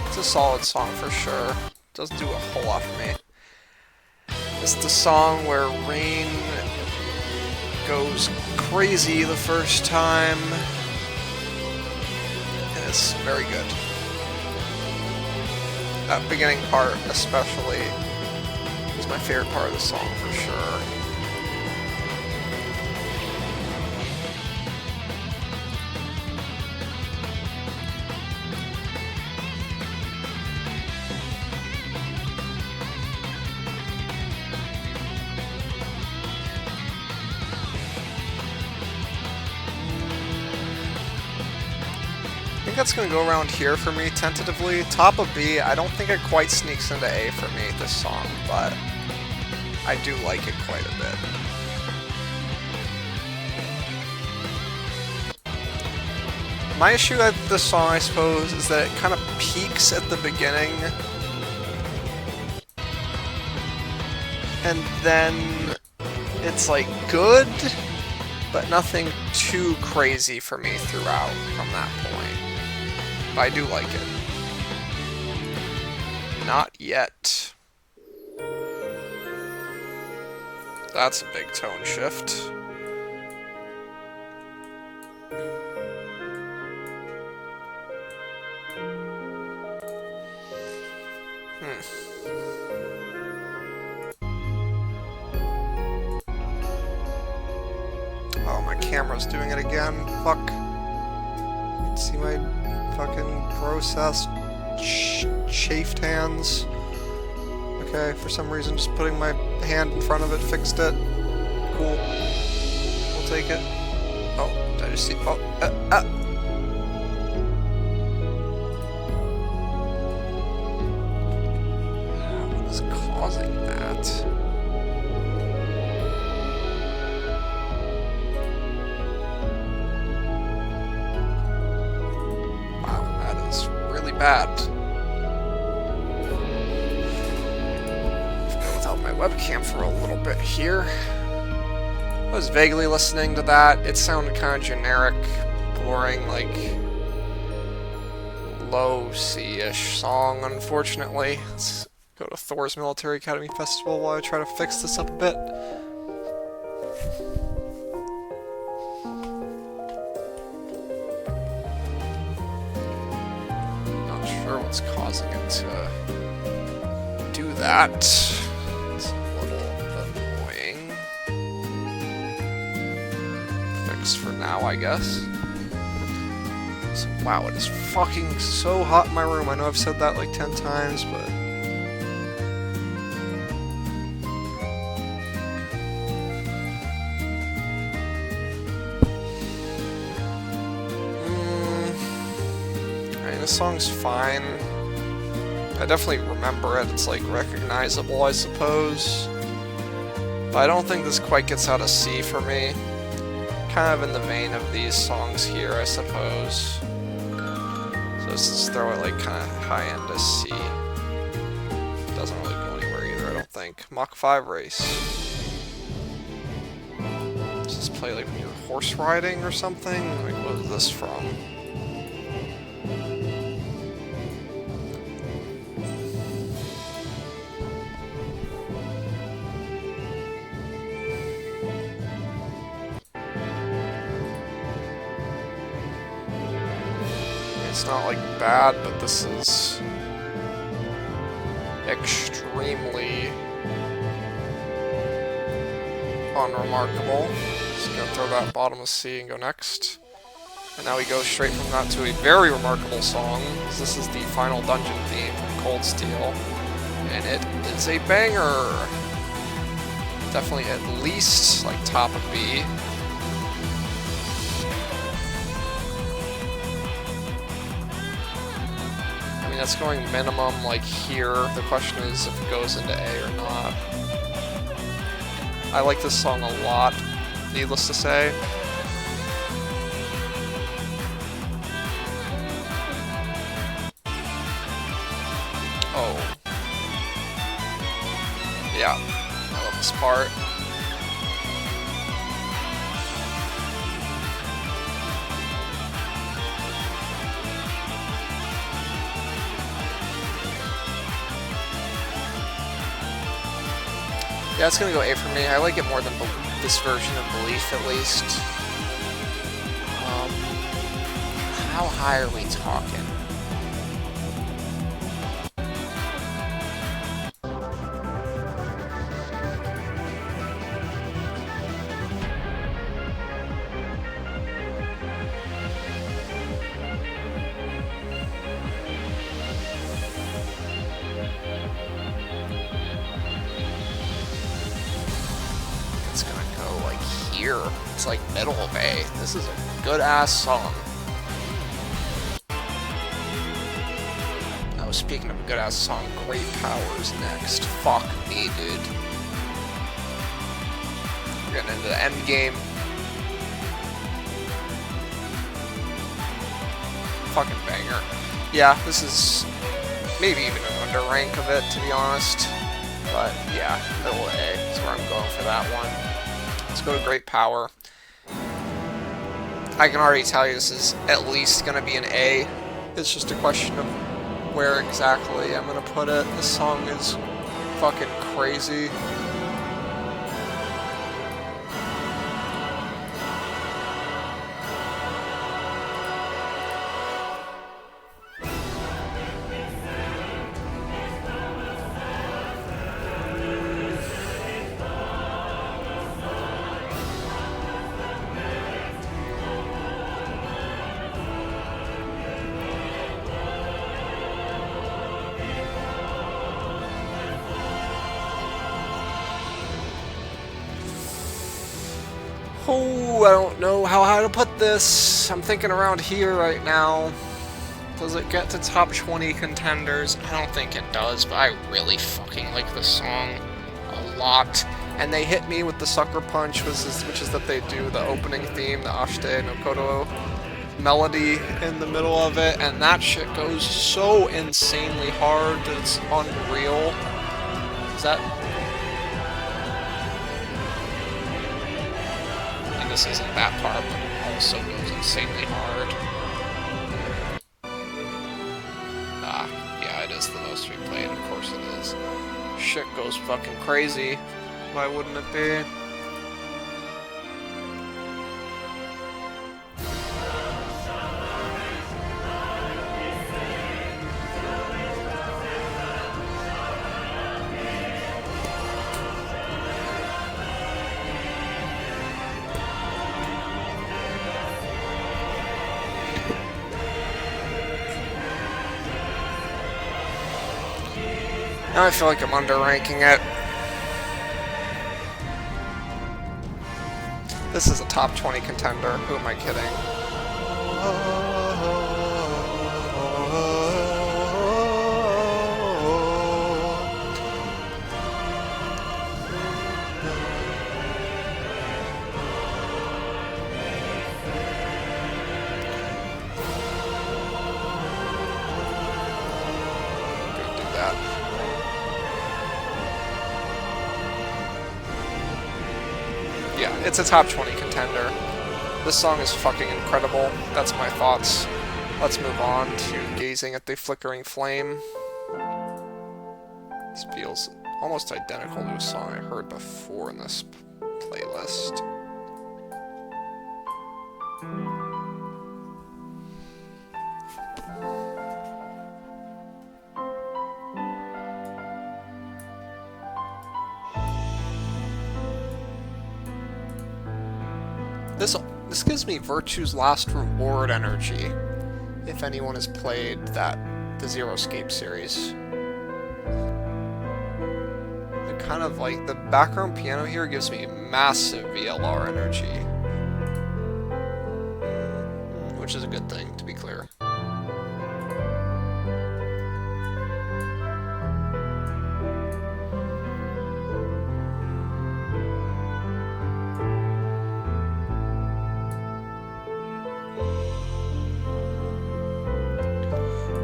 It's a solid song for sure. Doesn't do a whole lot for me. It's the song where Rain goes crazy the first time, and it's very good. That beginning part especially is my favorite part of the song for sure. I think that's going to go around here for me, tentatively. Top of B, I don't think it quite sneaks into A for me, this song, but I do like it quite a bit. My issue with this song, I suppose, is that it kind of peaks at the beginning, and then it's like good, but nothing too crazy for me throughout from that point. But I do like it. Not yet. That's a big tone shift. Oh, my camera's doing it again. Fuck. You can see my fucking processed chafed hands. Okay, for some reason just putting my hand in front of it fixed it. Cool. We'll take it. Oh, did I just see? Oh, What is causing that? Wow, that is my webcam for a little bit here. I was vaguely listening to that. It sounded kind of generic, boring, like low C-ish song, unfortunately. Let's go to Thor's Military Academy Festival while I try to fix this up a bit. Not sure what's causing it to do that. It's a little annoying. Fixed for now, I guess. So, wow, it is fucking so hot in my room. I know I've said that like 10 times, but... I mean, this song's fine. I definitely remember it. It's, like, recognizable, I suppose. But I don't think this quite gets out of C for me. Kind of in the vein of these songs here, I suppose. So let's just throw it like kind of high end as C. Doesn't really go anywhere either, I don't think. Mach 5 race. Does this play like when you're horse riding or something? Like, what is this from? It's not like bad, but this is extremely unremarkable. Just gonna throw that bottom of C and go next. And now we go straight from that to a very remarkable song. This is the final dungeon theme from Cold Steel, and it is a banger. Definitely at least like top of B. That's going minimum like here. The question is if it goes into A or not. I like this song a lot, needless to say. Oh. Yeah, I love this part. Yeah, it's gonna go A for me. I like it more than this version of Belief, at least. How high are we talking? It's like middle of A. This is a good ass song. Oh, speaking of a good ass song, Great Power's next. Fuck me, dude. We're getting into the end game. Fucking banger. Yeah, this is maybe even an under rank of it, to be honest. But yeah, middle A is where I'm going for that one. Let's go to Great Power. I can already tell you this is at least going to be an A. It's just a question of where exactly I'm going to put it. This song is fucking crazy. Oh, I don't know how high to put this. I'm thinking around here right now. Does it get to top 20 contenders? I don't think it does, but I really fucking like this song a lot. And they hit me with the sucker punch, which is that they do the opening theme, the Ashite no Kodo melody in the middle of it, and that shit goes so insanely hard that it's unreal. Is that this isn't that part, but it also goes insanely hard. Ah, yeah, it is the most replayed, of course it is. Shit goes fucking crazy. Why wouldn't it be? Now I feel like I'm underranking it. This is a top 20 contender. Who am I kidding? Gonna do that. Yeah, it's a top 20 contender. This song is fucking incredible. That's my thoughts. Let's move on to Gazing at the Flickering Flame. This feels almost identical to a song I heard before in this playlist. This gives me Virtue's Last Reward energy, if anyone has played the Zero Escape series. The kind of like, the background piano here gives me massive VLR energy. Which is a good thing, to be clear.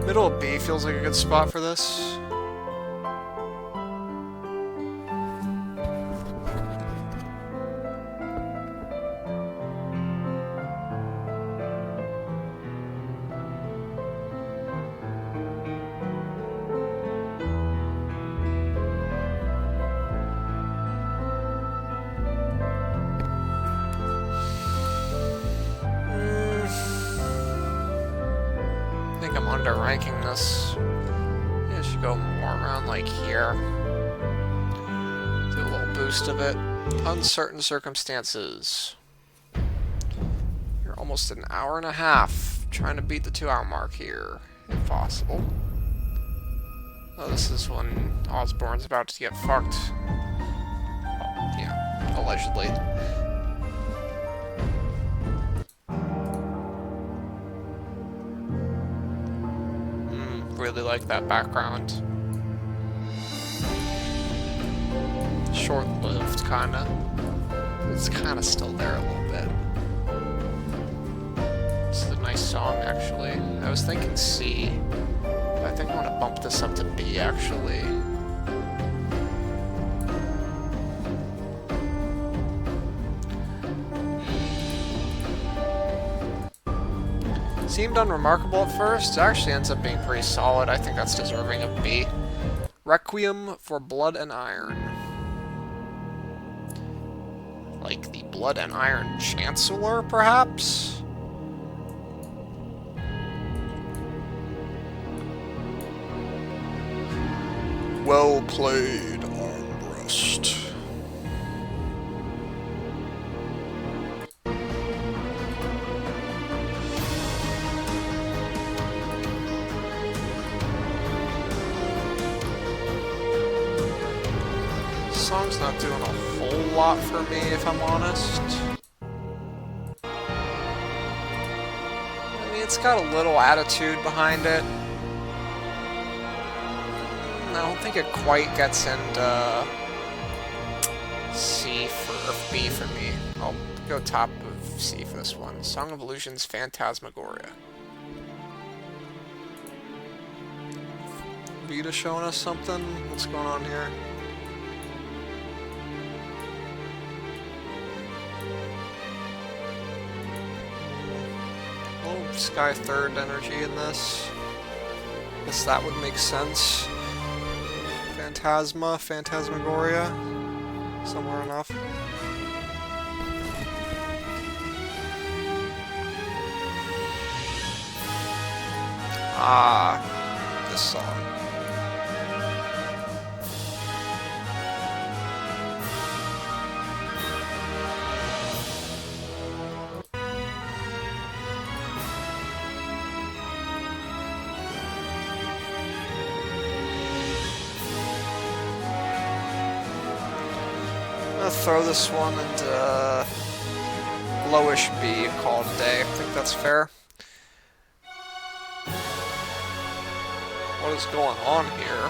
Middle of B feels like a good spot for this. I'm underranking this. Yeah, I should go more around like here. Do a little boost of it. Uncertain Circumstances. You're almost an hour and a half trying to beat the 2-hour mark here, if possible. Oh, this is when Osborne's about to get fucked. Yeah, allegedly. Really like that background. Short-lived, kinda. It's kinda still there a little bit. This is a nice song, actually. I was thinking C, but I think I want to bump this up to B, actually. Seemed unremarkable at first, it actually ends up being pretty solid. I think that's deserving of B. Requiem for Blood and Iron. Like the Blood and Iron Chancellor, perhaps? Well played, Armbrust. Song's not doing a whole lot for me, if I'm honest. I mean, it's got a little attitude behind it. I don't think it quite gets into C or B for me. I'll go top of C for this one. Song of Illusions, Phantasmagoria. Vita showing us something? What's going on here? Oh, Sky Third energy in this. Guess that would make sense. Phantasmagoria. Somewhere enough. Ah, this song. I'm gonna throw this one into lowish B and call it a day. I think that's fair. What is going on here?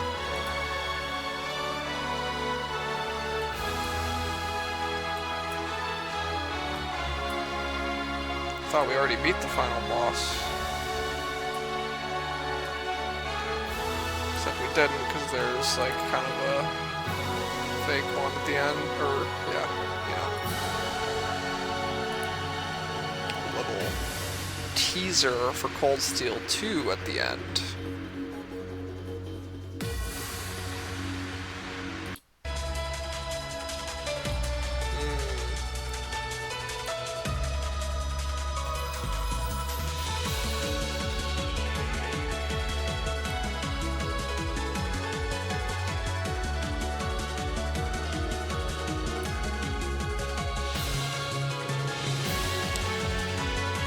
I thought we already beat the final boss. Except we didn't, because there's like kind of a fake one at the end, or yeah, little teaser for Cold Steel 2 at the end.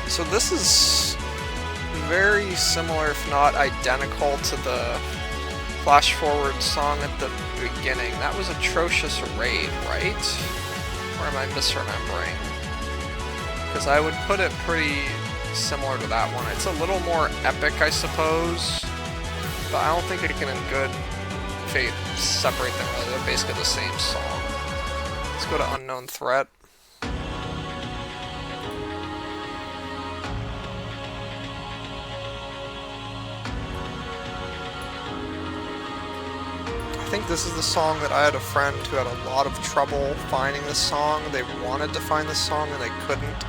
So this is very similar, if not identical, to the flash forward song at the beginning. That was Atrocious Raid, right? Or am I misremembering? Because I would put it pretty similar to that one. It's a little more epic, I suppose, but I don't think it can in good faith separate them really. They're basically the same song. Let's go to Unknown Threat. I think this is the song that I had a friend who had a lot of trouble finding this song. They wanted to find this song and they couldn't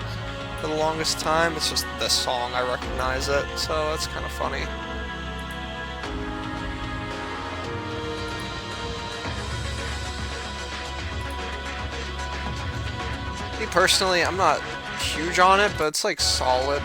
for the longest time. It's just this song, I recognize it, so that's kind of funny. Me personally, I'm not huge on it, but it's like solid.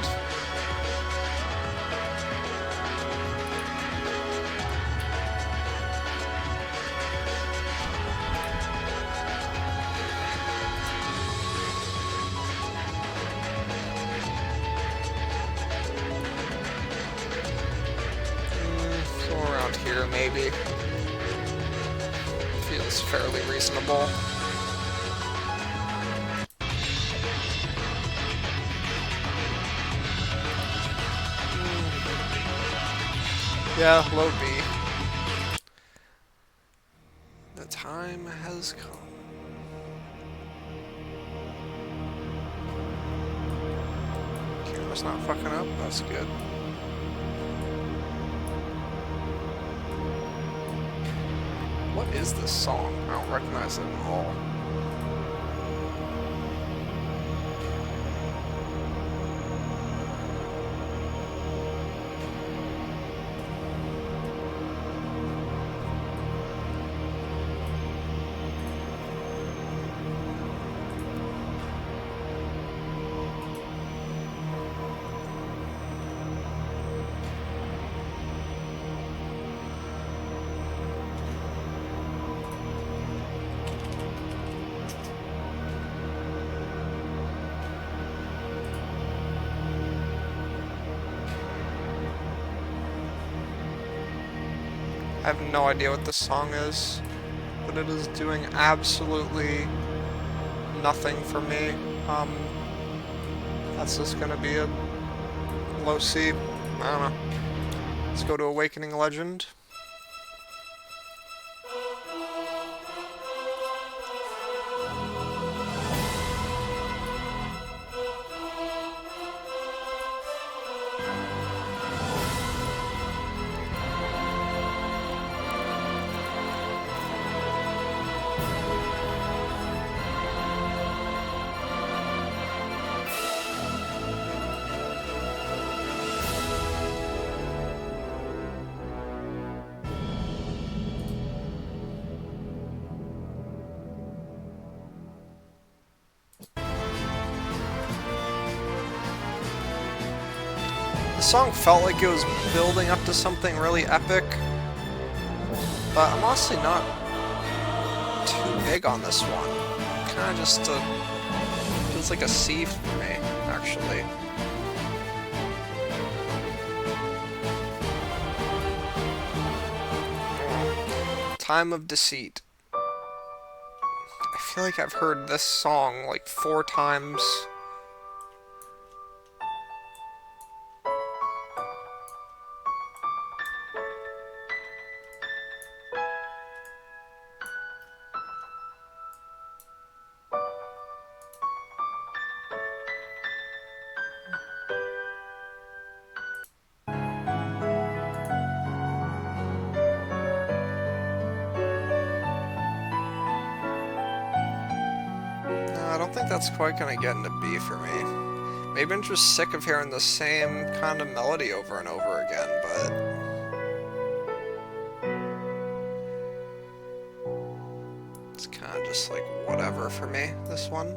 Here, maybe. Feels fairly reasonable. Yeah, low B. The time has come. Camera's not fucking up, that's good. What is this song? I don't recognize it at all. I have no idea what this song is, but it is doing absolutely nothing for me. That's just gonna be a low C. I don't know. Let's go to Awakening Legend. The song felt like it was building up to something really epic, but I'm honestly not too big on this one. Kind of just feels like a C for me, actually. Time of Deceit. I feel like I've heard this song like 4 times. I don't think that's quite gonna get into B for me. Maybe I'm just sick of hearing the same kind of melody over and over again, but... it's kind of just like whatever for me, this one.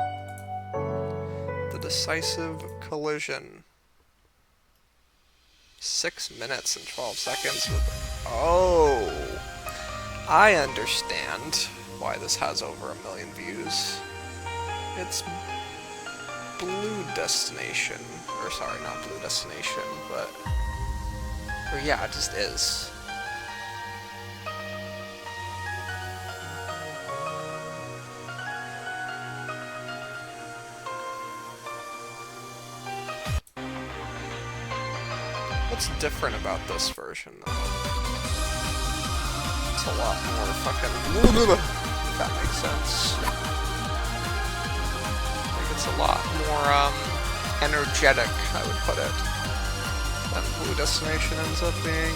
The Decisive Collision. 6 minutes and 12 seconds with... oh! I understand why this has over 1 million views. It's Blue Destination. Or sorry, not Blue Destination, but... or yeah, it just is. What's different about this version, though? It's a lot more fucking... if that makes sense. It's a lot more, energetic, I would put it, than Blue Destination ends up being.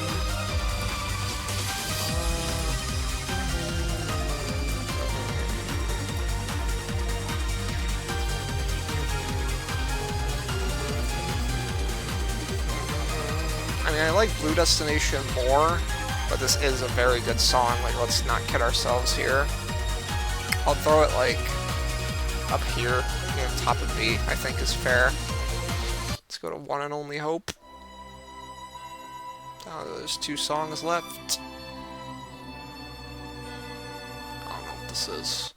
I mean, I like Blue Destination more, but this is a very good song, like, let's not kid ourselves here. I'll throw it, like, up here. Top of B, I think, is fair. Let's go to One and Only Hope. Oh, there's 2 songs left. I don't know what this is.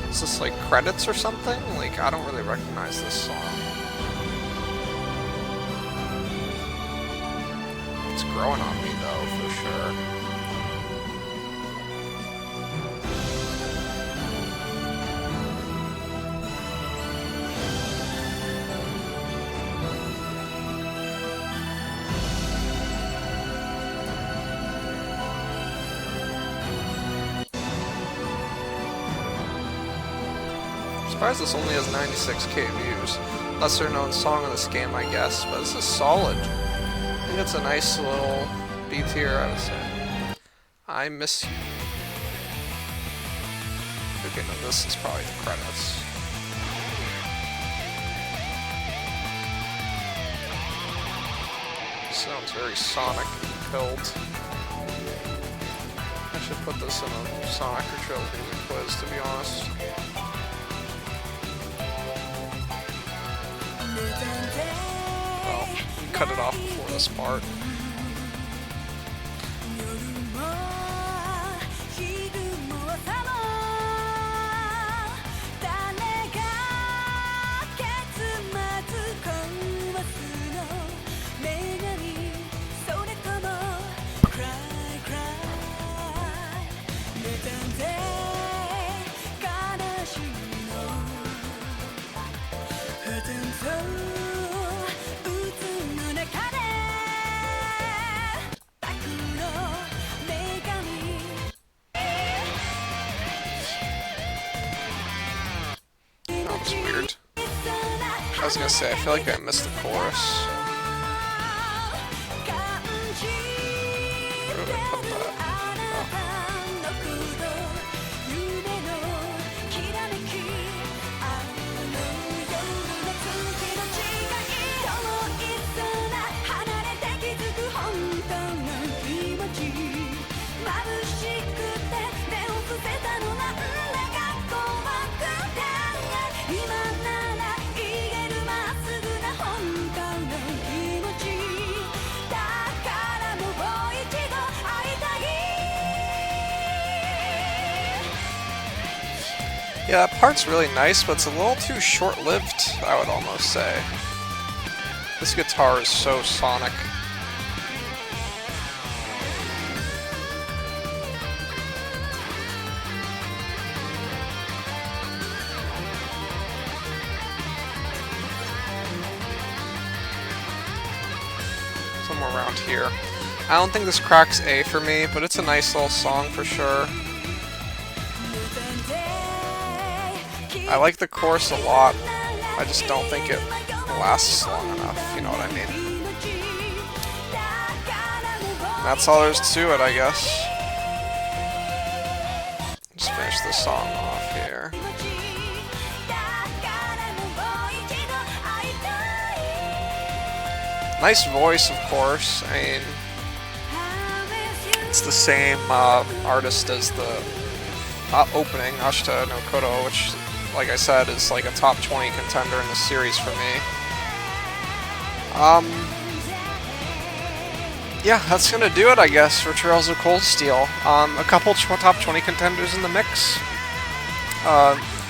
Is this like credits or something? Like, I don't really recognize this song. It's growing on me though, for sure. I'm surprised this only has 96k views. Lesser known song in this game, I guess, but this is solid. I think it's a nice little B tier, I would say. I Miss You. Okay, no, this is probably the credits. Sounds very Sonic-filled. I should put this in a Sonic or Trilogy quiz, to be honest. Well, cut it off before this part. That was weird. I was gonna say, I feel like I missed the chorus. Yeah, that part's really nice, but it's a little too short-lived, I would almost say. This guitar is so sonic. Somewhere around here. I don't think this cracks A for me, but it's a nice little song for sure. I like the chorus a lot. I just don't think it lasts long enough, you know what I mean? And that's all there is to it, I guess. Just finish this song off here. Nice voice, of course. I mean, it's the same artist as the opening, Ashita no Koto, which, like I said, is like a top 20 contender in the series for me. Yeah, that's gonna do it, I guess, for Trails of Cold Steel. A couple top 20 contenders in the mix.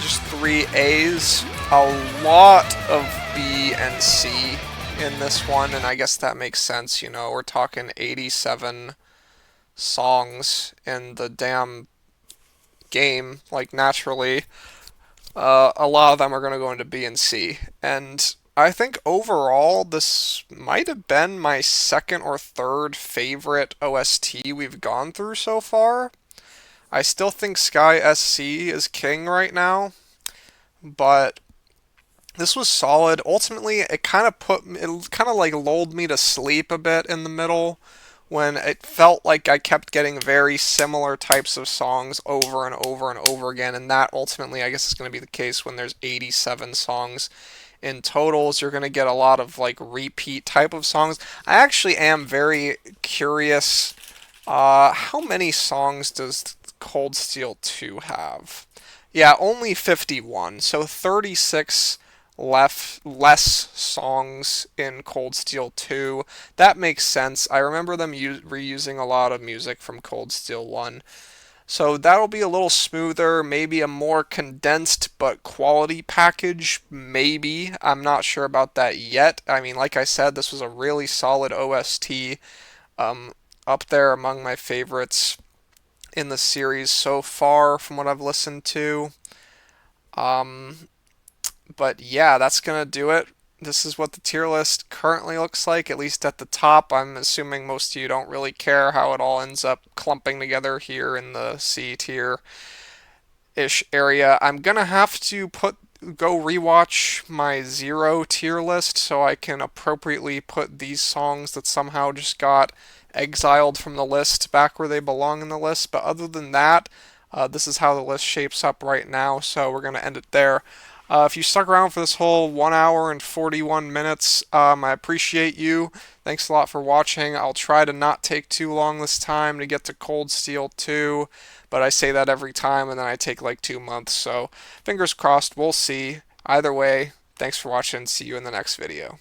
Just 3 A's, a lot of B and C in this one, and I guess that makes sense, you know, we're talking 87 songs in the damn game, like, naturally, a lot of them are going to go into B and C, and I think overall this might have been my second or third favorite OST we've gone through so far. I still think Sky SC is king right now, but this was solid. Ultimately, it kind of like lulled me to sleep a bit in the middle when it felt like I kept getting very similar types of songs over and over and over again, and that ultimately, I guess, is going to be the case when there's 87 songs in totals. You're going to get a lot of like repeat type of songs. I actually am very curious. How many songs does Cold Steel 2 have? Yeah, only 51, so 36 less songs in Cold Steel 2. That makes sense. I remember them reusing a lot of music from Cold Steel 1. So that'll be a little smoother, maybe a more condensed but quality package, maybe. I'm not sure about that yet. I mean, like I said, this was a really solid OST, um, up there among my favorites in the series so far from what I've listened to. Um, but yeah, that's gonna do it. This is what the tier list currently looks like, at least at the top. I'm assuming most of you don't really care how it all ends up clumping together here in the C tier ish area. I'm gonna have to go rewatch my zero tier list so I can appropriately put these songs that somehow just got exiled from the list back where they belong in the list. But other than that, this is how the list shapes up right now, so we're gonna end it there. If you stuck around for this whole 1 hour and 41 minutes, I appreciate you. Thanks a lot for watching. I'll try to not take too long this time to get to Cold Steel 2, but I say that every time and then I take like 2 months, so fingers crossed, we'll see. Either way, thanks for watching. See you in the next video.